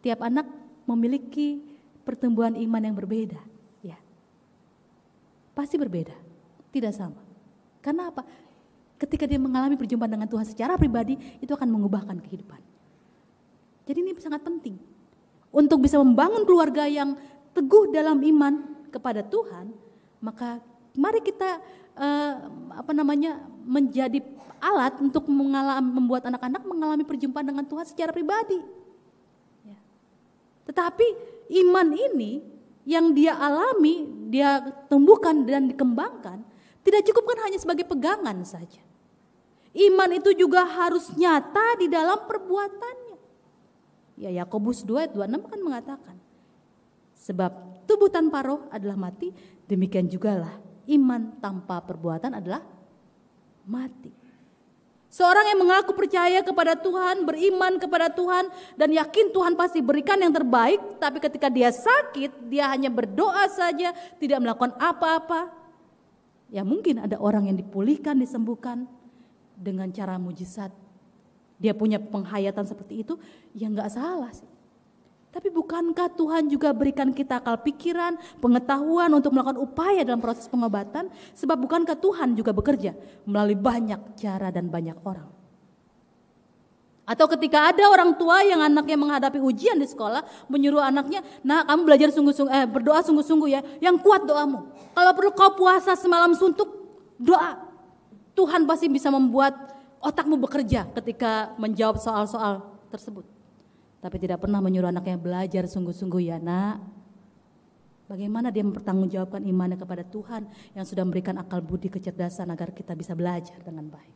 Tiap anak memiliki pertumbuhan iman yang berbeda. Ya. Pasti berbeda, tidak sama. Karena apa? Ketika dia mengalami perjumpaan dengan Tuhan secara pribadi, itu akan mengubahkan kehidupan. Jadi ini sangat penting. Untuk bisa membangun keluarga yang teguh dalam iman kepada Tuhan, maka Mari kita menjadi alat untuk membuat anak-anak mengalami perjumpaan dengan Tuhan secara pribadi. Ya. Tetapi iman ini yang dia alami, dia tumbuhkan dan dikembangkan, tidak cukup kan hanya sebagai pegangan saja. Iman itu juga harus nyata di dalam perbuatannya. Ya, Yakobus 2 ayat 26 kan mengatakan, sebab tubuh tanpa roh adalah mati, demikian jugalah iman tanpa perbuatan adalah mati. Seorang yang mengaku percaya kepada Tuhan, beriman kepada Tuhan, dan yakin Tuhan pasti berikan yang terbaik, tapi ketika dia sakit, dia hanya berdoa saja, tidak melakukan apa-apa. Ya mungkin ada orang yang dipulihkan, disembuhkan dengan cara mujizat. Dia punya penghayatan seperti itu, ya nggak salah sih. Tapi bukankah Tuhan juga berikan kita akal pikiran, pengetahuan untuk melakukan upaya dalam proses pengobatan? Sebab bukankah Tuhan juga bekerja melalui banyak cara dan banyak orang? Atau ketika ada orang tua yang anaknya menghadapi ujian di sekolah, menyuruh anaknya, nah kamu belajar berdoa sungguh-sungguh ya, yang kuat doamu. Kalau perlu kau puasa semalam suntuk, doa. Tuhan pasti bisa membuat otakmu bekerja ketika menjawab soal-soal tersebut. Tapi tidak pernah menyuruh anaknya belajar sungguh-sungguh ya nak. Bagaimana dia mempertanggungjawabkan imannya kepada Tuhan yang sudah memberikan akal budi kecerdasan agar kita bisa belajar dengan baik.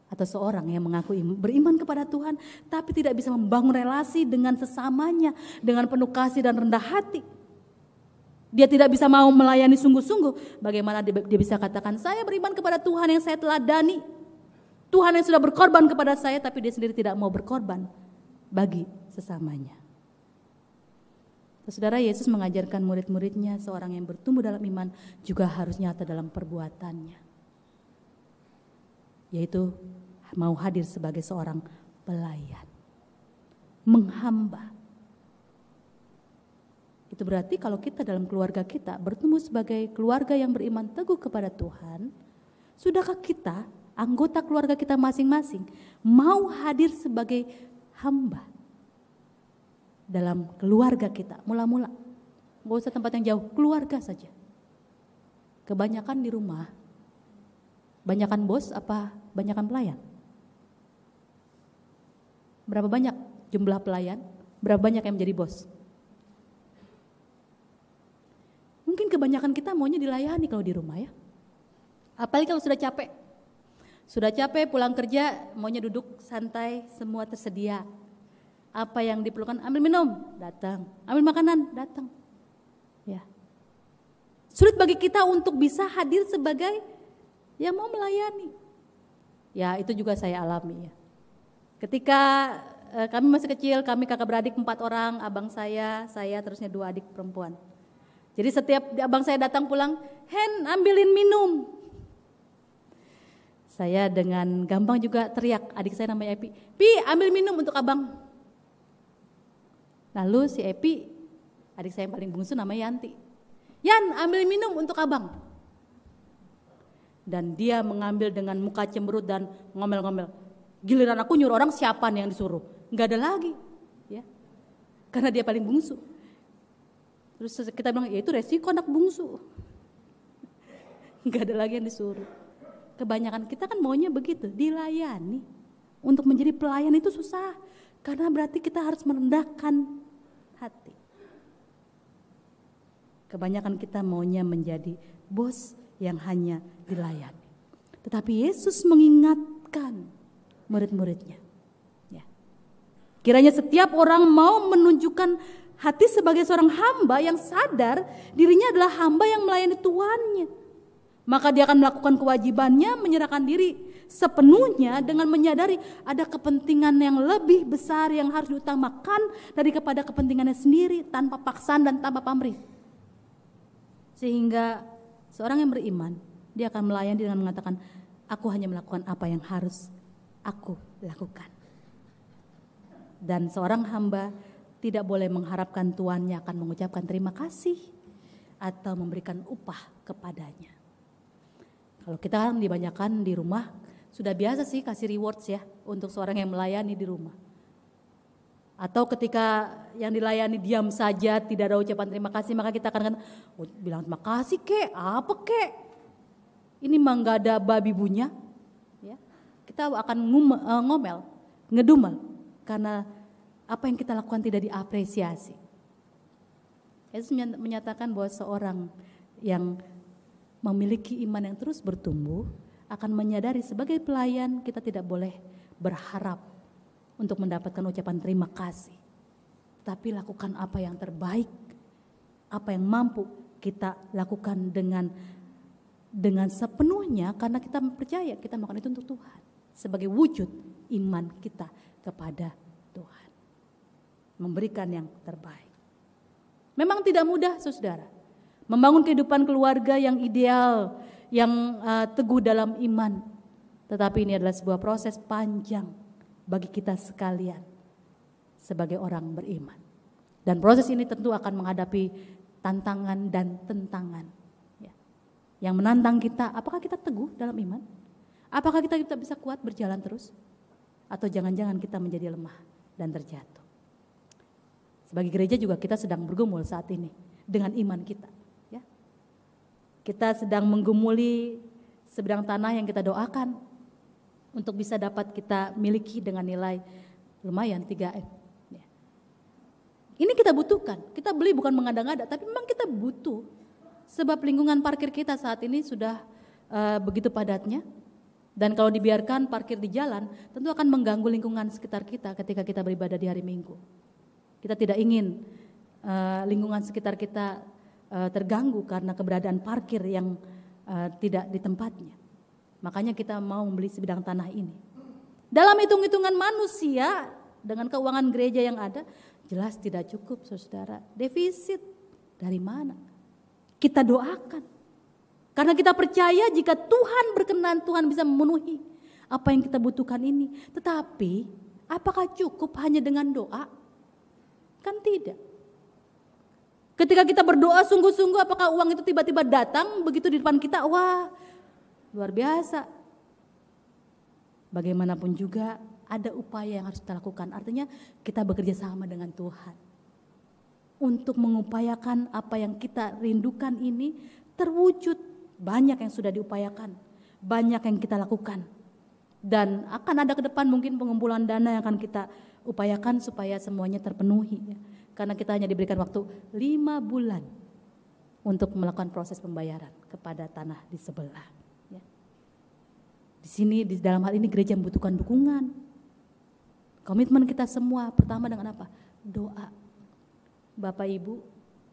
Atau seorang yang mengaku beriman kepada Tuhan tapi tidak bisa membangun relasi dengan sesamanya dengan penuh kasih dan rendah hati. Dia tidak bisa mau melayani sungguh-sungguh. Bagaimana dia bisa katakan saya beriman kepada Tuhan yang saya teladani. Tuhan yang sudah berkorban kepada saya tapi dia sendiri tidak mau berkorban bagi sesamanya. Saudara, Yesus mengajarkan murid-muridnya seorang yang bertumbuh dalam iman juga harus nyata dalam perbuatannya. Yaitu mau hadir sebagai seorang pelayan. Menghamba. Itu berarti kalau kita dalam keluarga kita bertumbuh sebagai keluarga yang beriman teguh kepada Tuhan, sudahkah kita, anggota keluarga kita masing-masing, mau hadir sebagai hamba dalam keluarga kita, mula-mula. Gak usah tempat yang jauh, keluarga saja. Kebanyakan di rumah, banyakan bos apa banyakan pelayan? Berapa banyak jumlah pelayan? Berapa banyak yang menjadi bos? Mungkin kebanyakan kita maunya dilayani kalau di rumah ya. Apalagi kalau sudah capek. Sudah capek pulang kerja maunya duduk santai, semua tersedia. Apa yang diperlukan, ambil minum, datang. Ambil makanan, datang. Ya. Sulit bagi kita untuk bisa hadir sebagai yang mau melayani. Ya itu juga saya alami ya. Ketika kami masih kecil, kami kakak beradik 4 orang, abang saya terusnya 2 adik perempuan. Jadi setiap abang saya datang pulang, Hen ambilin minum. Saya dengan gampang juga teriak, adik saya namanya Epi, Pi ambil minum untuk abang. Lalu si Epi, adik saya yang paling bungsu namanya Yanti, Yan ambil minum untuk abang. Dan dia mengambil dengan muka cemberut dan ngomel-ngomel. Giliran aku nyuruh orang siapa nih yang disuruh? Enggak ada lagi, ya, karena dia paling bungsu. Terus kita bilang, ya itu resiko anak bungsu. Enggak ada lagi yang disuruh. Kebanyakan kita kan maunya begitu, dilayani. Untuk menjadi pelayan itu susah, karena berarti kita harus merendahkan hati. Kebanyakan kita maunya menjadi bos yang hanya dilayani. Tetapi Yesus mengingatkan murid-muridnya. Ya. Kiranya setiap orang mau menunjukkan hati sebagai seorang hamba yang sadar dirinya adalah hamba yang melayani Tuhannya. Maka dia akan melakukan kewajibannya, menyerahkan diri sepenuhnya dengan menyadari ada kepentingan yang lebih besar yang harus diutamakan daripada kepentingannya sendiri, tanpa paksaan dan tanpa pamrih. Sehingga seorang yang beriman, dia akan melayani dengan mengatakan, aku hanya melakukan apa yang harus aku lakukan. Dan seorang hamba tidak boleh mengharapkan tuannya akan mengucapkan terima kasih atau memberikan upah kepadanya. Kalau kita kan dibanyakan di rumah, sudah biasa sih kasih rewards ya untuk seorang yang melayani di rumah. Atau ketika yang dilayani diam saja, tidak ada ucapan terima kasih, maka kita akan bilang terima kasih kek, apa kek? Ini mah nggak ada babi bunya. Ya. Kita akan ngomel, ngedumel, karena apa yang kita lakukan tidak diapresiasi. Yesus menyatakan bahwa seorang yang memiliki iman yang terus bertumbuh akan menyadari sebagai pelayan kita tidak boleh berharap untuk mendapatkan ucapan terima kasih. Tapi lakukan apa yang terbaik, apa yang mampu kita lakukan dengan sepenuhnya karena kita percaya kita melakukan itu untuk Tuhan. Sebagai wujud iman kita kepada Tuhan. Memberikan yang terbaik. Memang tidak mudah, saudara. Membangun kehidupan keluarga yang ideal, yang teguh dalam iman. Tetapi ini adalah sebuah proses panjang bagi kita sekalian sebagai orang beriman. Dan proses ini tentu akan menghadapi tantangan dan tentangan. Ya. Yang menantang kita, apakah kita teguh dalam iman? Apakah kita bisa kuat berjalan terus? Atau jangan-jangan kita menjadi lemah dan terjatuh? Sebagai gereja juga kita sedang bergumul saat ini dengan iman kita. Ya. Kita sedang menggumuli sebidang tanah yang kita doakan untuk bisa dapat kita miliki dengan nilai lumayan 3M. Ya. Ini kita butuhkan, kita beli bukan mengada-ngada, tapi memang kita butuh. Sebab lingkungan parkir kita saat ini sudah begitu padatnya. Dan kalau dibiarkan parkir di jalan, tentu akan mengganggu lingkungan sekitar kita ketika kita beribadah di hari Minggu. Kita tidak ingin lingkungan sekitar kita terganggu karena keberadaan parkir yang tidak di tempatnya. Makanya kita mau membeli sebidang tanah ini. Dalam hitung-hitungan manusia dengan keuangan gereja yang ada, jelas tidak cukup, saudara. Defisit dari mana? Kita doakan. Karena kita percaya jika Tuhan berkenan, Tuhan bisa memenuhi apa yang kita butuhkan ini. Tetapi apakah cukup hanya dengan doa? Kan tidak. Ketika kita berdoa sungguh-sungguh, apakah uang itu tiba-tiba datang begitu di depan kita? Wah, luar biasa. Bagaimanapun juga ada upaya yang harus kita lakukan. Artinya kita bekerja sama dengan Tuhan. Untuk mengupayakan apa yang kita rindukan ini terwujud. Banyak yang sudah diupayakan. Banyak yang kita lakukan. Dan akan ada ke depan mungkin pengumpulan dana yang akan kita upayakan supaya semuanya terpenuhi. Ya. Karena kita hanya diberikan waktu 5 bulan untuk melakukan proses pembayaran kepada tanah di sebelah. Ya. Di sini di dalam hal ini gereja membutuhkan dukungan. Komitmen kita semua pertama dengan apa? Doa. Bapak Ibu,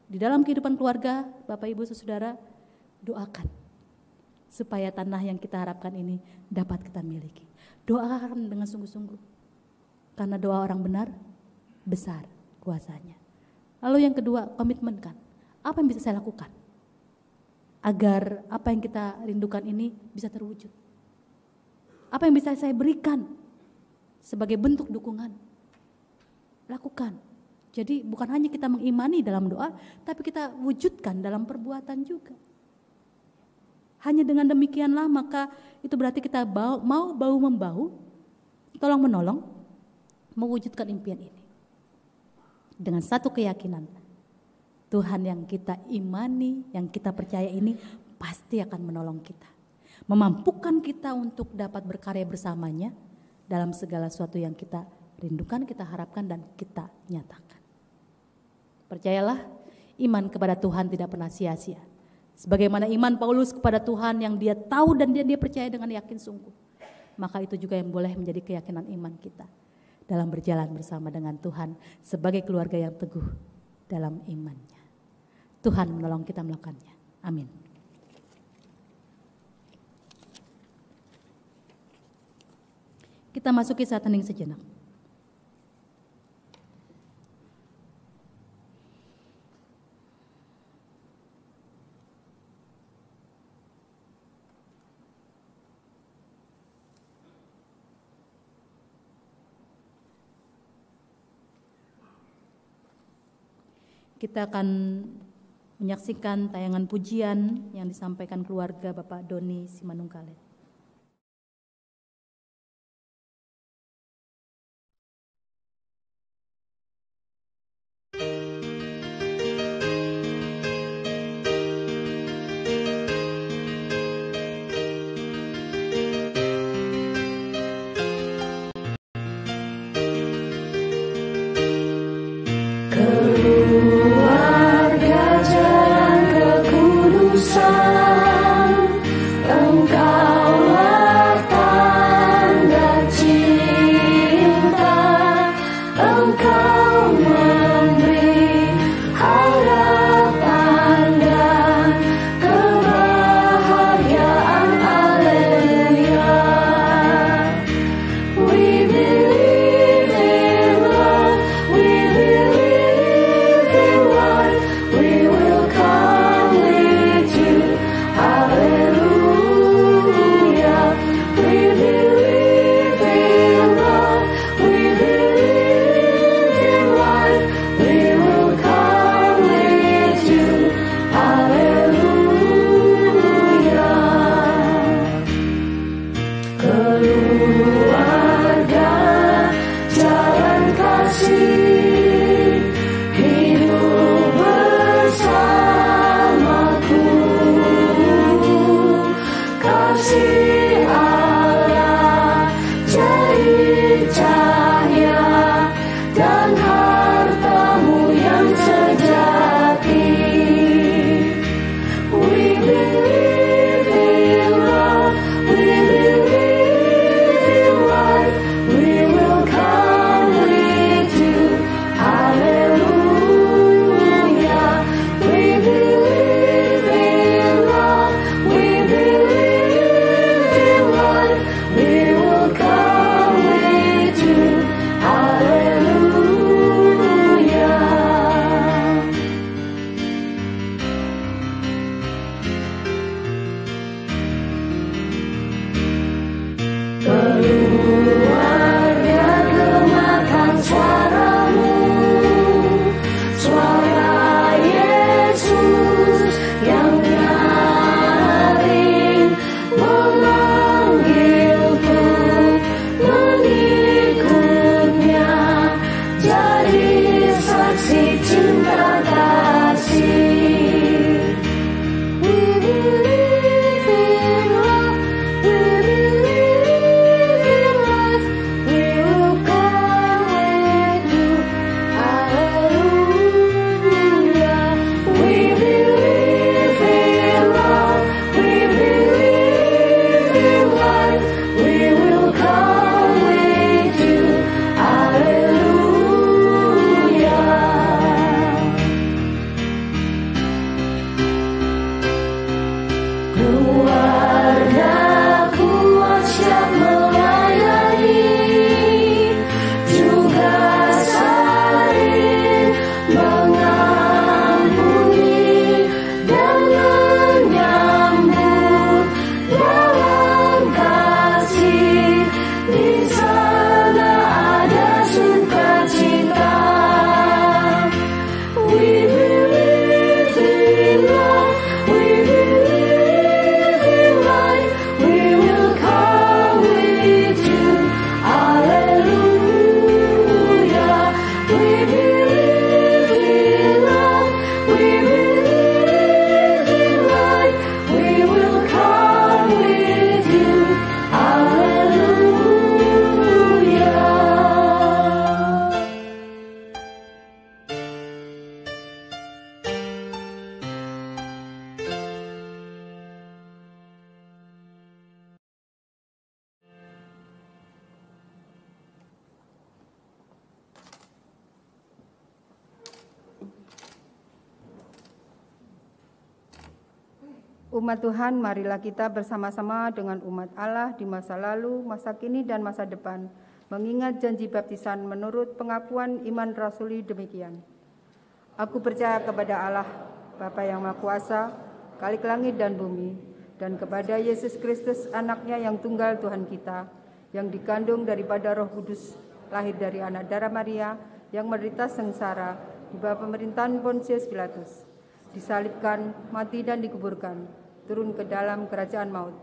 di dalam kehidupan keluarga, Bapak Ibu saudara, doakan supaya tanah yang kita harapkan ini dapat kita miliki. Doakan dengan sungguh-sungguh. Karena doa orang benar besar kuasanya. Lalu yang kedua, komitmenkan. Apa yang bisa saya lakukan agar apa yang kita rindukan ini bisa terwujud? Apa yang bisa saya berikan sebagai bentuk dukungan? Lakukan. Jadi bukan hanya kita mengimani dalam doa, tapi kita wujudkan dalam perbuatan juga. Hanya dengan demikianlah maka itu berarti kita mau bahu-membahu, tolong-menolong, mewujudkan impian ini. Dengan satu keyakinan, Tuhan yang kita imani, yang kita percaya ini pasti akan menolong kita. Memampukan kita untuk dapat berkarya bersamanya dalam segala sesuatu yang kita rindukan, kita harapkan dan kita nyatakan. Percayalah, iman kepada Tuhan tidak pernah sia-sia. Sebagaimana iman Paulus kepada Tuhan yang dia tahu dan dia percaya dengan yakin sungguh. Maka itu juga yang boleh menjadi keyakinan iman kita dalam berjalan bersama dengan Tuhan sebagai keluarga yang teguh dalam imannya. Tuhan menolong kita melakukannya. Amin. Kita masuki saat hening sejenak. Kita akan menyaksikan tayangan pujian yang disampaikan keluarga Bapak Doni Simanungkalet. Umat Tuhan, marilah kita bersama-sama dengan umat Allah di masa lalu, masa kini, dan masa depan, mengingat janji baptisan menurut pengakuan iman rasuli demikian. Aku percaya kepada Allah, Bapa yang Maha Kuasa, Khalik langit dan bumi, dan kepada Yesus Kristus, anaknya yang tunggal Tuhan kita, yang dikandung daripada Roh Kudus, lahir dari anak darah Maria, yang menderita sengsara, di bawah pemerintahan Pontius Pilatus, disalibkan, mati dan dikuburkan, turun ke dalam kerajaan maut.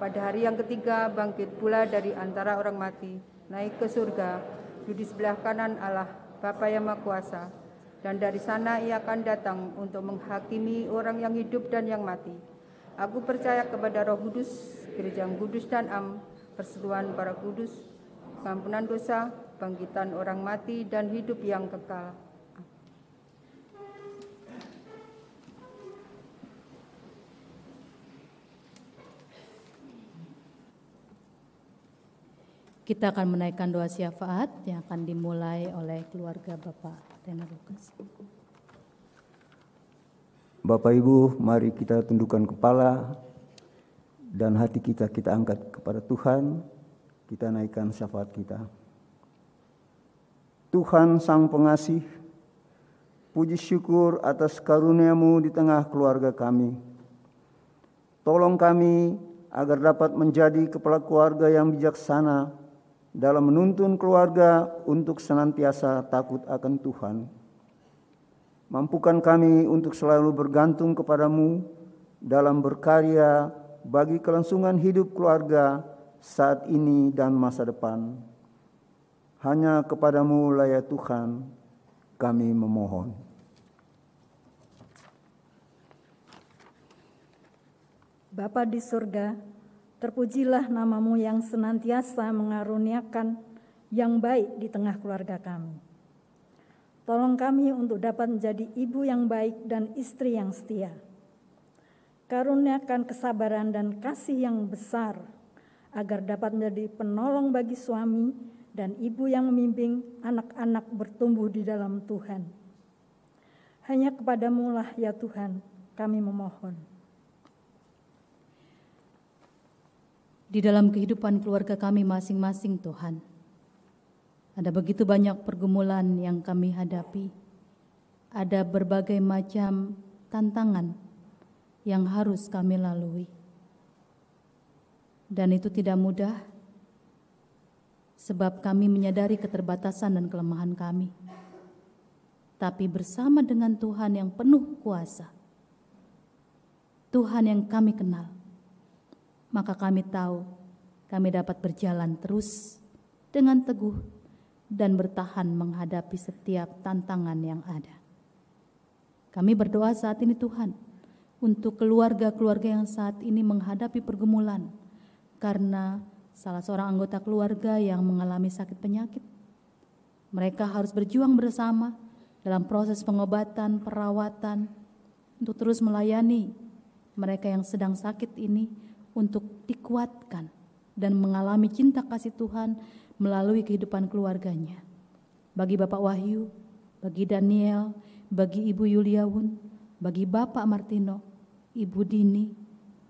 Pada hari yang ketiga bangkit pula dari antara orang mati, naik ke surga, duduk di sebelah kanan Allah, Bapa yang Maha Kuasa, dan dari sana ia akan datang untuk menghakimi orang yang hidup dan yang mati. Aku percaya kepada Roh Kudus, gereja yang kudus dan am, persekutuan para kudus, pengampunan dosa, bangkitan orang mati, dan hidup yang kekal. Kita akan menaikkan doa syafaat yang akan dimulai oleh keluarga Bapak Rena Lukas. Bapak Ibu, mari kita tundukkan kepala dan hati kita angkat kepada Tuhan. Kita naikkan syafaat kita. Tuhan Sang Pengasih, puji syukur atas karunia-Mu di tengah keluarga kami. Tolong kami agar dapat menjadi kepala keluarga yang bijaksana dalam menuntun keluarga untuk senantiasa takut akan Tuhan. Mampukan kami untuk selalu bergantung kepadamu dalam berkarya bagi kelangsungan hidup keluarga saat ini dan masa depan. Hanya kepadamu lah ya Tuhan kami memohon. Bapa di surga, terpujilah namamu yang senantiasa mengaruniakan yang baik di tengah keluarga kami. Tolong kami untuk dapat menjadi ibu yang baik dan istri yang setia. Karuniakan kesabaran dan kasih yang besar, agar dapat menjadi penolong bagi suami dan ibu yang membimbing anak-anak bertumbuh di dalam Tuhan. Hanya kepadamu lah ya Tuhan kami memohon. Di dalam kehidupan keluarga kami masing-masing Tuhan, ada begitu banyak pergumulan yang kami hadapi. Ada berbagai macam tantangan yang harus kami lalui. Dan itu tidak mudah, sebab kami menyadari keterbatasan dan kelemahan kami. Tapi bersama dengan Tuhan yang penuh kuasa, Tuhan yang kami kenal, maka kami tahu kami dapat berjalan terus dengan teguh dan bertahan menghadapi setiap tantangan yang ada. Kami berdoa saat ini Tuhan untuk keluarga-keluarga yang saat ini menghadapi pergumulan karena salah seorang anggota keluarga yang mengalami sakit penyakit. Mereka harus berjuang bersama dalam proses pengobatan, perawatan untuk terus melayani mereka yang sedang sakit ini, untuk dikuatkan dan mengalami cinta kasih Tuhan melalui kehidupan keluarganya. Bagi Bapak Wahyu, bagi Daniel, bagi Ibu Yuliaun, bagi Bapak Martino, Ibu Dini,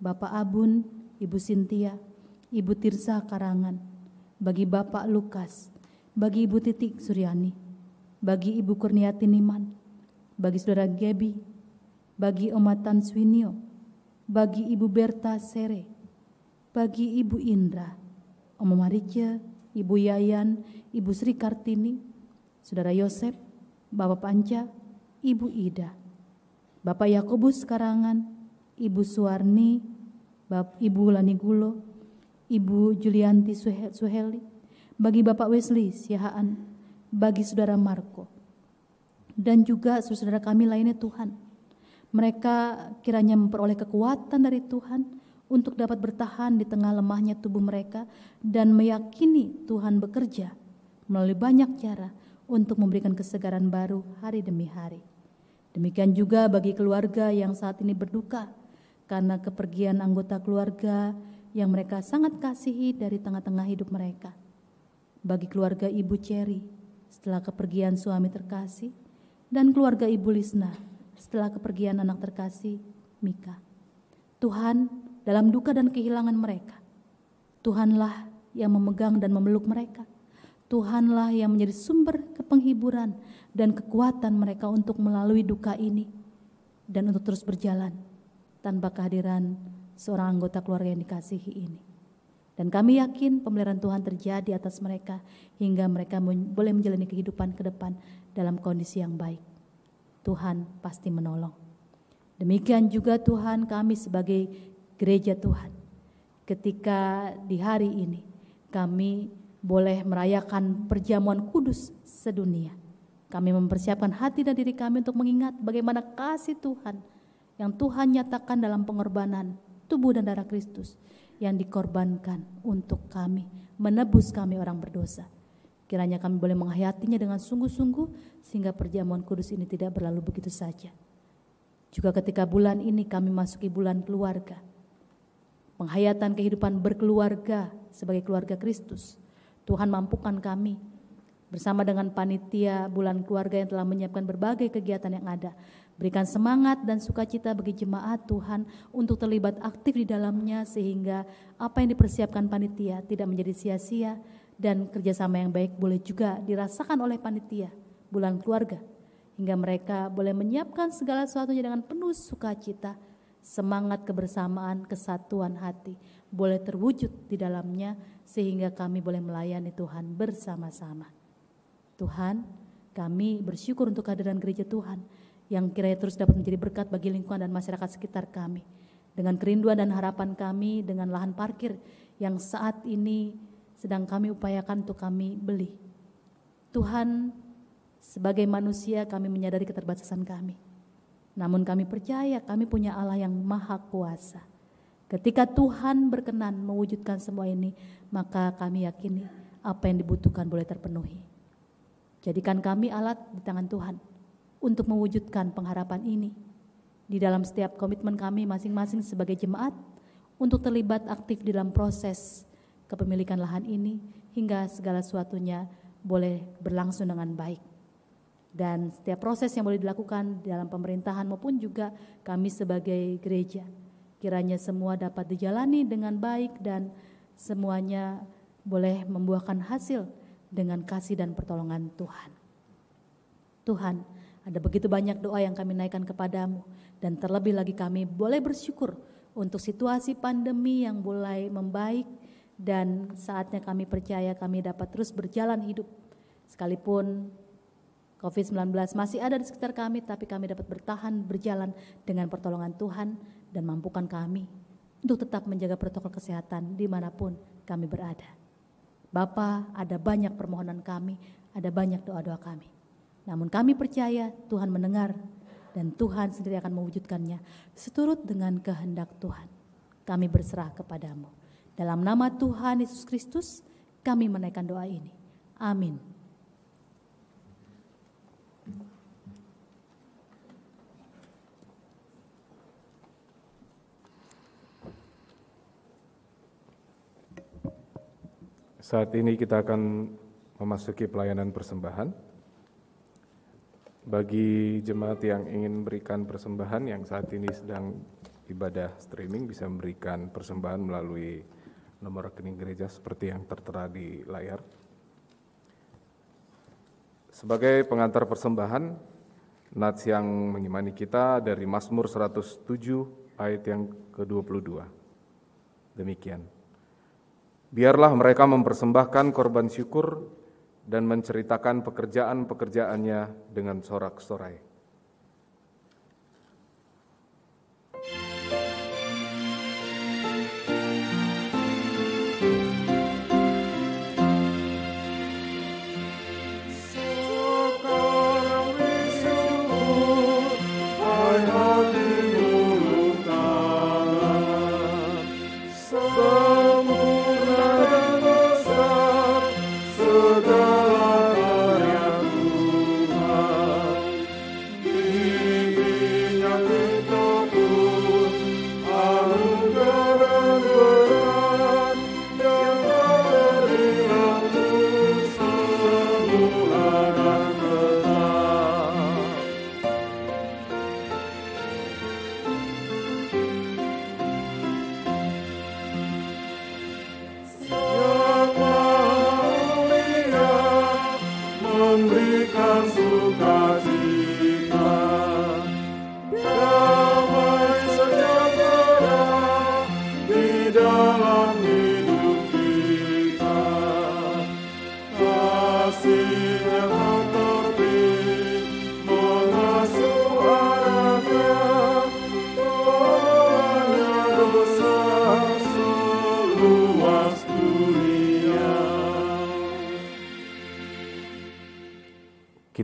Bapak Abun, Ibu Sintia, Ibu Tirsa Karangan, bagi Bapak Lukas, bagi Ibu Titik Suryani, bagi Ibu Kurniati Niman, bagi Saudara Gebi, bagi Omatan Swinio, bagi Ibu Berta Sere, bagi Ibu Indra, Om Marice, Ibu Yayan, Ibu Sri Kartini, Saudara Yosep, Bapak Panca, Ibu Ida, Bapak Yakobus Karangan, Ibu Suwarni, Ibu Lanigulo, Ibu Julianti Suheli, bagi Bapak Wesley Siahaan, bagi Saudara Marco, dan juga saudara kami lainnya Tuhan. Mereka kiranya memperoleh kekuatan dari Tuhan untuk dapat bertahan di tengah lemahnya tubuh mereka dan meyakini Tuhan bekerja melalui banyak cara untuk memberikan kesegaran baru hari demi hari. Demikian juga bagi keluarga yang saat ini berduka karena kepergian anggota keluarga yang mereka sangat kasihi dari tengah-tengah hidup mereka. Bagi keluarga Ibu Cherry setelah kepergian suami terkasih dan keluarga Ibu Lisna setelah kepergian anak terkasih Mika. Tuhan, dalam duka dan kehilangan mereka, Tuhanlah yang memegang dan memeluk mereka. Tuhanlah yang menjadi sumber kepenghiburan dan kekuatan mereka untuk melalui duka ini dan untuk terus berjalan tanpa kehadiran seorang anggota keluarga yang dikasihi ini. Dan kami yakin pemeliharaan Tuhan terjadi atas mereka hingga mereka boleh menjalani kehidupan ke depan dalam kondisi yang baik. Tuhan pasti menolong. Demikian juga Tuhan, kami sebagai gereja Tuhan, ketika di hari ini kami boleh merayakan perjamuan kudus sedunia. Kami mempersiapkan hati dan diri kami untuk mengingat bagaimana kasih Tuhan yang Tuhan nyatakan dalam pengorbanan tubuh dan darah Kristus yang dikorbankan untuk kami, menebus kami orang berdosa. Kiranya kami boleh menghayatinya dengan sungguh-sungguh sehingga perjamuan kudus ini tidak berlalu begitu saja. Juga ketika bulan ini kami masuki bulan keluarga, penghayatan kehidupan berkeluarga sebagai keluarga Kristus. Tuhan mampukan kami bersama dengan panitia Bulan Keluarga yang telah menyiapkan berbagai kegiatan yang ada. Berikan semangat dan sukacita bagi jemaat Tuhan untuk terlibat aktif di dalamnya sehingga apa yang dipersiapkan panitia tidak menjadi sia-sia dan kerjasama yang baik boleh juga dirasakan oleh panitia Bulan Keluarga hingga mereka boleh menyiapkan segala sesuatunya dengan penuh sukacita, semangat kebersamaan, kesatuan hati boleh terwujud di dalamnya sehingga kami boleh melayani Tuhan bersama-sama. Tuhan, kami bersyukur untuk kehadiran gereja Tuhan yang kiranya terus dapat menjadi berkat bagi lingkungan dan masyarakat sekitar kami. Dengan kerinduan dan harapan kami dengan lahan parkir yang saat ini sedang kami upayakan untuk kami beli. Tuhan, sebagai manusia kami menyadari keterbatasan kami. Namun kami percaya kami punya Allah yang maha kuasa. Ketika Tuhan berkenan mewujudkan semua ini, maka kami yakini apa yang dibutuhkan boleh terpenuhi. Jadikan kami alat di tangan Tuhan untuk mewujudkan pengharapan ini. Di dalam setiap komitmen kami masing-masing sebagai jemaat untuk terlibat aktif dalam proses kepemilikan lahan ini hingga segala sesuatunya boleh berlangsung dengan baik. Dan setiap proses yang boleh dilakukan dalam pemerintahan maupun juga kami sebagai gereja, kiranya semua dapat dijalani dengan baik dan semuanya boleh membuahkan hasil dengan kasih dan pertolongan Tuhan. Tuhan, ada begitu banyak doa yang kami naikkan kepadamu dan terlebih lagi kami boleh bersyukur untuk situasi pandemi yang mulai membaik dan saatnya kami percaya kami dapat terus berjalan hidup sekalipun COVID-19 masih ada di sekitar kami, tapi kami dapat bertahan berjalan dengan pertolongan Tuhan dan mampukan kami untuk tetap menjaga protokol kesehatan dimanapun kami berada. Bapa, ada banyak permohonan kami, ada banyak doa-doa kami. Namun kami percaya Tuhan mendengar dan Tuhan sendiri akan mewujudkannya seturut dengan kehendak Tuhan. Kami berserah kepadamu. Dalam nama Tuhan Yesus Kristus, kami menaikkan doa ini. Amin. Saat ini kita akan memasuki pelayanan persembahan. Bagi jemaat yang ingin berikan persembahan yang saat ini sedang ibadah streaming bisa memberikan persembahan melalui nomor rekening gereja seperti yang tertera di layar. Sebagai pengantar persembahan, nats yang mengimani kita dari Mazmur 107 ayat yang ke-22. Demikian. Biarlah mereka mempersembahkan korban syukur dan menceritakan pekerjaan-pekerjaannya dengan sorak-sorai.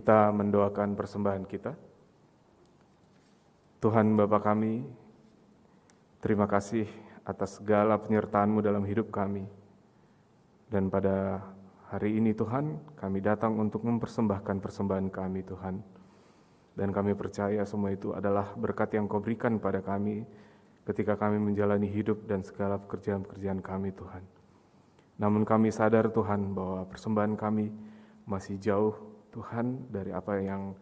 Kita mendoakan persembahan kita. Tuhan Bapa kami, terima kasih atas segala penyertaan-Mu dalam hidup kami. Dan pada hari ini Tuhan, kami datang untuk mempersembahkan persembahan kami Tuhan. Dan kami percaya semua itu adalah berkat yang Kau berikan pada kami ketika kami menjalani hidup dan segala pekerjaan-pekerjaan kami Tuhan. Namun kami sadar Tuhan bahwa persembahan kami masih jauh Tuhan dari apa yang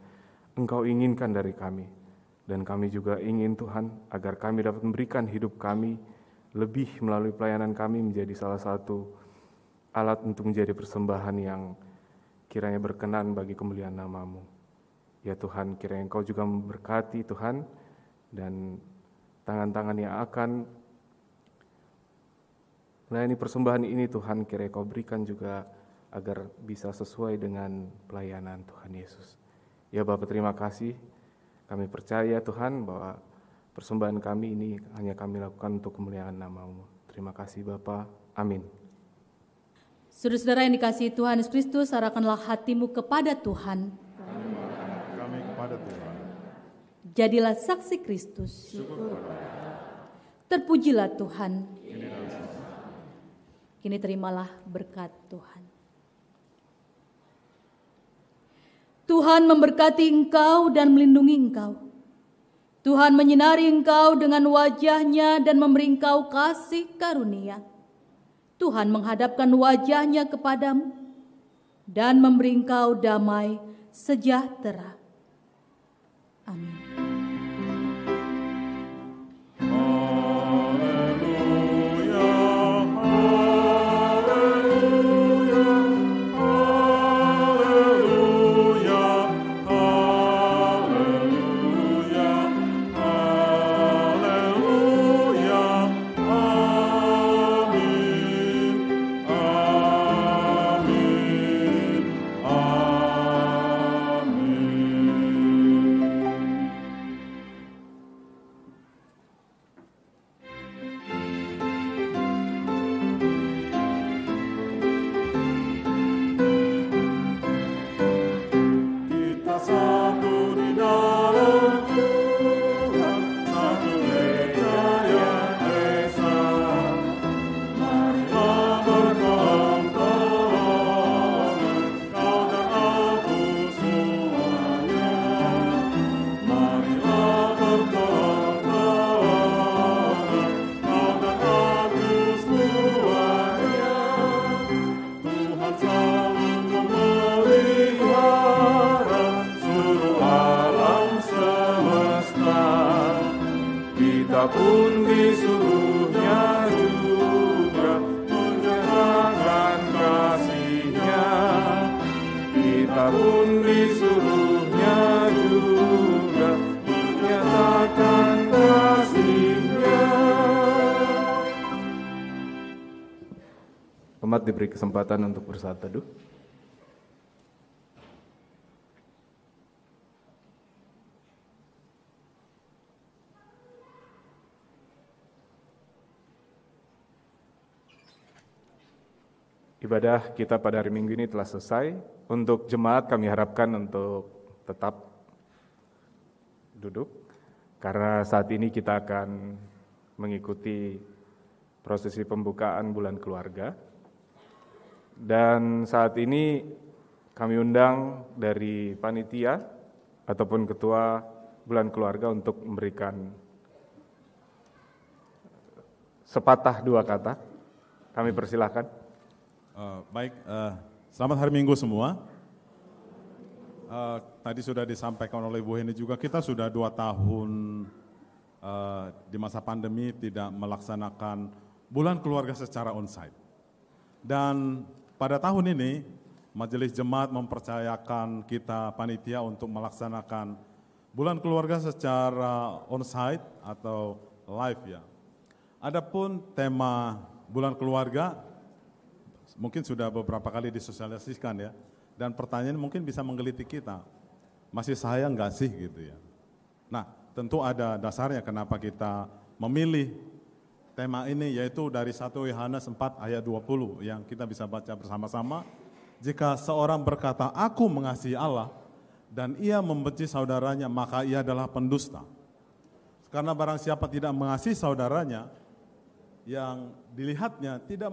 Engkau inginkan dari kami. Dan kami juga ingin Tuhan agar kami dapat memberikan hidup kami lebih melalui pelayanan kami menjadi salah satu alat untuk menjadi persembahan yang kiranya berkenan bagi kemuliaan nama-Mu. Ya Tuhan, kiranya Engkau juga memberkati Tuhan, dan tangan-tangan yang akan melayani persembahan ini Tuhan, kiranya Kau berikan juga agar bisa sesuai dengan pelayanan Tuhan Yesus. Ya Bapa, terima kasih. Kami percaya Tuhan bahwa persembahan kami ini hanya kami lakukan untuk kemuliaan nama-Mu. Terima kasih Bapa. Amin. Saudara-saudara yang dikasihi Tuhan Yesus Kristus, arahkanlah hatimu kepada Tuhan. Kami kepada Tuhan. Jadilah saksi Kristus. Terpujilah Tuhan. Kini terimalah berkat Tuhan. Tuhan memberkati engkau dan melindungi engkau. Tuhan menyinari engkau dengan wajah-Nya dan memberi engkau kasih karunia. Tuhan menghadapkan wajah-Nya kepadamu dan memberi engkau damai sejahtera. Amin. Umat diberi kesempatan untuk bersaat teduh. Ibadah kita pada hari Minggu ini telah selesai. Untuk jemaat kami harapkan untuk tetap duduk, karena saat ini kita akan mengikuti prosesi pembukaan bulan keluarga. Dan saat ini kami undang dari panitia ataupun ketua bulan keluarga untuk memberikan sepatah dua kata. Kami persilahkan. Selamat hari Minggu semua. Tadi sudah disampaikan oleh Bu Heni juga, kita sudah 2 tahun di masa pandemi tidak melaksanakan bulan keluarga secara onsite. Dan pada tahun ini, Majelis Jemaat mempercayakan kita panitia untuk melaksanakan bulan keluarga secara onsite atau live ya. Adapun tema bulan keluarga mungkin sudah beberapa kali disosialisasikan ya. Dan pertanyaan mungkin bisa menggelitik kita, masih sayang nggak sih gitu ya. Nah tentu ada dasarnya kenapa kita memilih tema ini, yaitu dari 1 Yohanes 4 ayat 20 yang kita bisa baca bersama-sama. Jika seorang berkata, aku mengasihi Allah, dan ia membenci saudaranya, maka ia adalah pendusta. Karena barang siapa tidak mengasihi saudaranya, yang dilihatnya tidak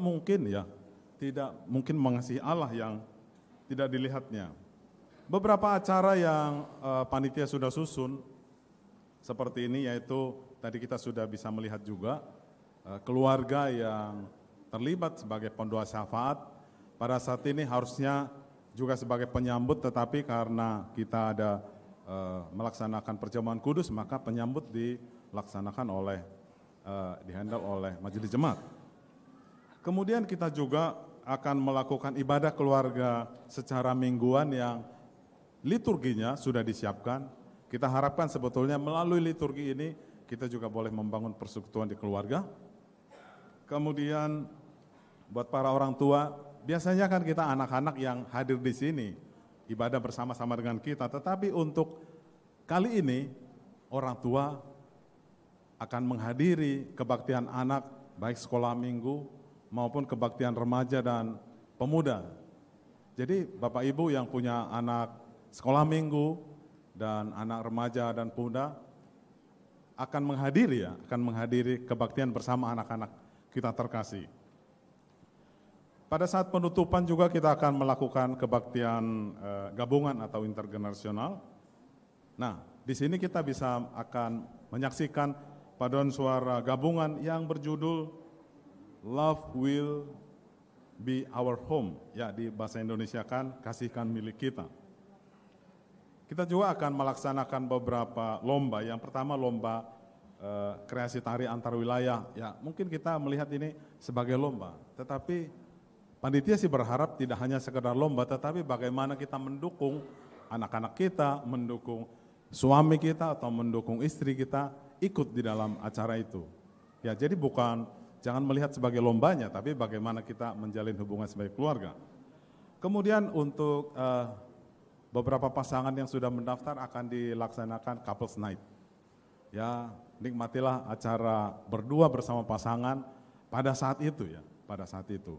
mungkin mengasihi Allah yang tidak dilihatnya. Beberapa acara yang panitia sudah susun seperti ini, yaitu tadi kita sudah bisa melihat juga keluarga yang terlibat sebagai pendoa syafaat. Pada saat ini harusnya juga sebagai penyambut, tetapi karena kita ada melaksanakan perjamuan kudus, maka penyambut dilaksanakan dihandle oleh majelis jemaat. Kemudian kita juga akan melakukan ibadah keluarga secara mingguan yang liturginya sudah disiapkan. Kita harapkan sebetulnya melalui liturgi ini kita juga boleh membangun persekutuan di keluarga. Kemudian buat para orang tua, biasanya kan kita anak-anak yang hadir di sini ibadah bersama-sama dengan kita, tetapi untuk kali ini orang tua akan menghadiri kebaktian anak baik sekolah minggu maupun kebaktian remaja dan pemuda. Jadi Bapak Ibu yang punya anak sekolah minggu dan anak remaja dan pemuda akan menghadiri kebaktian bersama anak-anak kita terkasih. Pada saat penutupan juga kita akan melakukan kebaktian gabungan atau intergenerasional. Nah, di sini kita akan menyaksikan paduan suara gabungan yang berjudul Love Will Be Our Home, ya di bahasa Indonesia kan kasihkan milik kita. Kita juga akan melaksanakan beberapa lomba. Yang pertama lomba kreasi tari antar wilayah. Ya, mungkin kita melihat ini sebagai lomba, tetapi panitia sih berharap tidak hanya sekedar lomba, tetapi bagaimana kita mendukung anak-anak kita, mendukung suami kita atau mendukung istri kita ikut di dalam acara itu. Ya, jadi jangan melihat sebagai lombanya, tapi bagaimana kita menjalin hubungan sebagai keluarga. Kemudian untuk beberapa pasangan yang sudah mendaftar akan dilaksanakan couples night. Ya, nikmatilah acara berdua bersama pasangan pada saat itu ya, pada saat itu.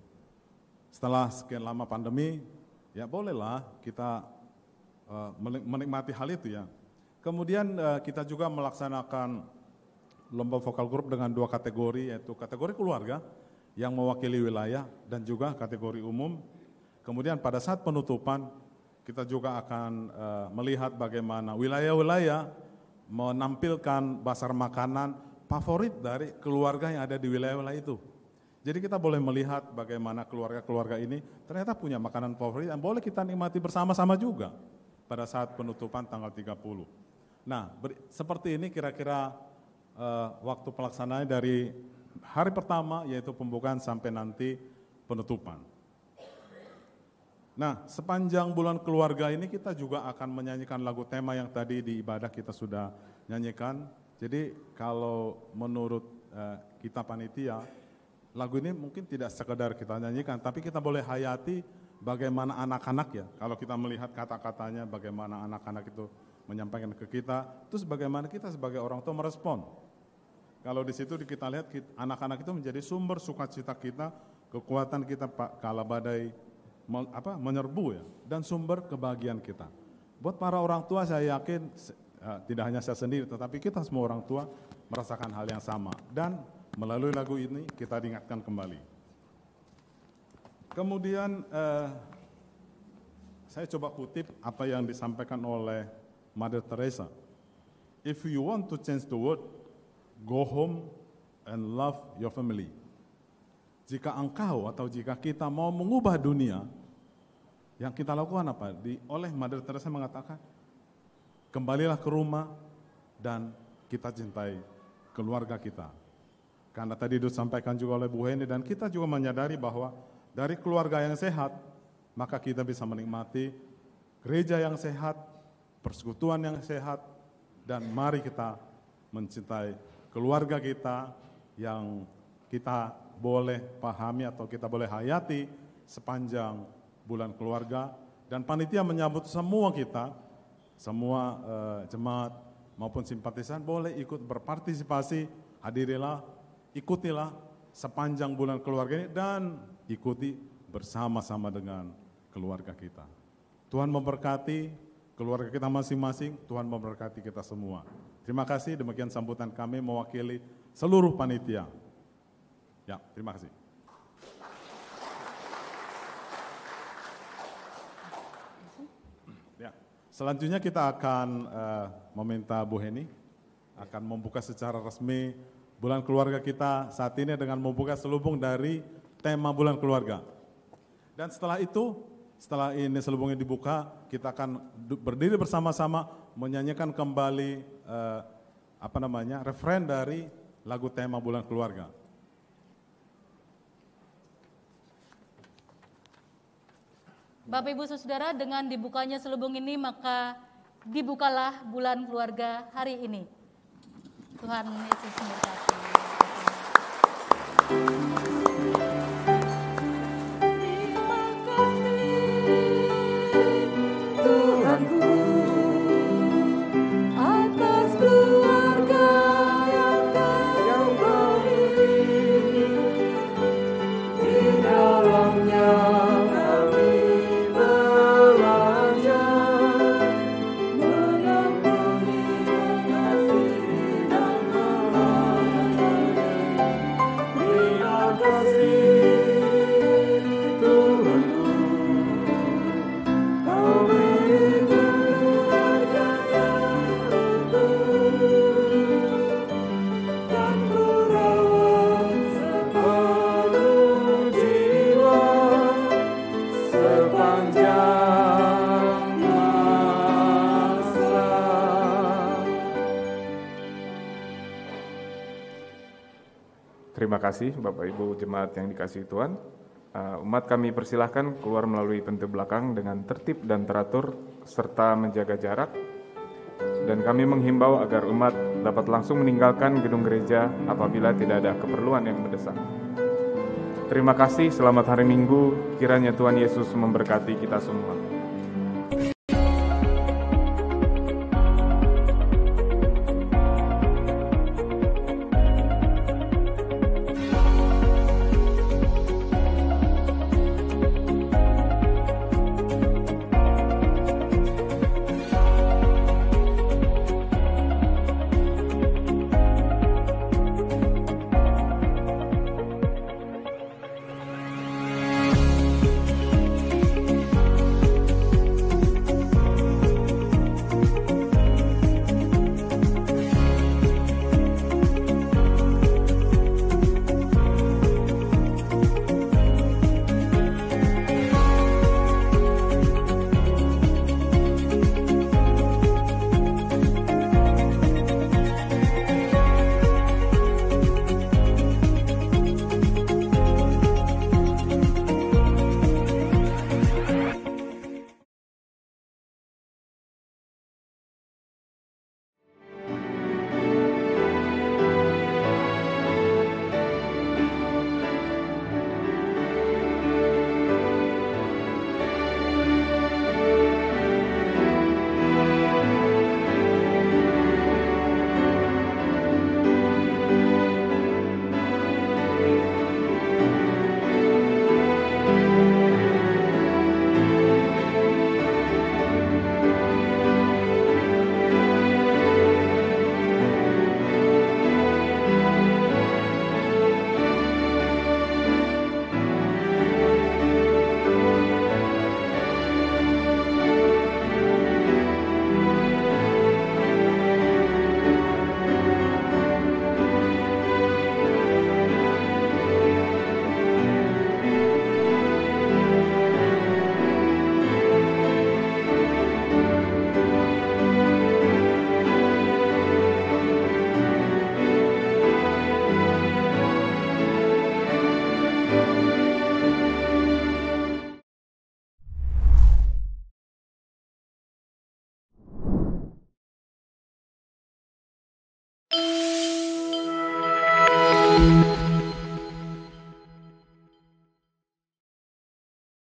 Setelah sekian lama pandemi, ya bolehlah kita menikmati hal itu ya. Kemudian kita juga melaksanakan lomba vokal grup dengan 2 kategori, yaitu kategori keluarga yang mewakili wilayah dan juga kategori umum. Kemudian pada saat penutupan, kita juga akan melihat bagaimana wilayah-wilayah menampilkan basar makanan favorit dari keluarga yang ada di wilayah-wilayah itu. Jadi kita boleh melihat bagaimana keluarga-keluarga ini ternyata punya makanan favorit yang boleh kita nikmati bersama-sama juga pada saat penutupan tanggal 30. Nah, seperti ini kira-kira waktu pelaksanaannya dari hari pertama yaitu pembukaan sampai nanti penutupan. Nah, sepanjang bulan keluarga ini kita juga akan menyanyikan lagu tema yang tadi di ibadah kita sudah nyanyikan. Jadi kalau menurut kita panitia, lagu ini mungkin tidak sekedar kita nyanyikan, tapi kita boleh hayati bagaimana anak-anak ya, kalau kita melihat kata-katanya, bagaimana anak-anak itu menyampaikan ke kita, terus bagaimana kita sebagai orang tua merespon. Kalau di situ kita lihat anak-anak itu menjadi sumber sukacita kita, kekuatan kita kala badai menyerbu ya, dan sumber kebahagiaan kita. Buat para orang tua saya yakin, tidak hanya saya sendiri, tetapi kita semua orang tua merasakan hal yang sama. Dan melalui lagu ini kita diingatkan kembali. Kemudian saya coba kutip apa yang disampaikan oleh Mother Teresa. If you want to change the world, go home and love your family. Jika engkau atau jika kita mau mengubah dunia, yang kita lakukan apa? Oleh Mother Teresa mengatakan, kembalilah ke rumah dan kita cintai keluarga kita. Karena tadi disampaikan juga oleh Bu Heni dan kita juga menyadari bahwa dari keluarga yang sehat, maka kita bisa menikmati gereja yang sehat, persekutuan yang sehat, dan mari kita mencintai keluarga kita yang kita boleh pahami atau kita boleh hayati sepanjang bulan keluarga. Dan panitia menyambut semua kita, semua jemaat maupun simpatisan boleh ikut berpartisipasi, hadirilah, ikutilah sepanjang bulan keluarga ini dan ikuti bersama-sama dengan keluarga kita. Tuhan memberkati keluarga kita masing-masing, Tuhan memberkati kita semua. Terima kasih, demikian sambutan kami mewakili seluruh panitia. Ya, terima kasih. Ya, selanjutnya kita akan meminta Bu Heni akan membuka secara resmi bulan keluarga kita saat ini dengan membuka selubung dari tema bulan keluarga. Dan setelah itu, setelah ini selubungnya dibuka, kita akan berdiri bersama-sama menyanyikan kembali refren dari lagu tema bulan keluarga. Bapak Ibu Saudara, dengan dibukanya selubung ini maka dibukalah bulan keluarga hari ini. Tuhan Yesus memberkati. Terima kasih Bapak Ibu Jemaat yang dikasihi Tuhan. Umat kami persilahkan keluar melalui pintu belakang dengan tertib dan teratur serta menjaga jarak. Dan kami menghimbau agar umat dapat langsung meninggalkan gedung gereja apabila tidak ada keperluan yang mendesak. Terima kasih, selamat hari Minggu. Kiranya Tuhan Yesus memberkati kita semua.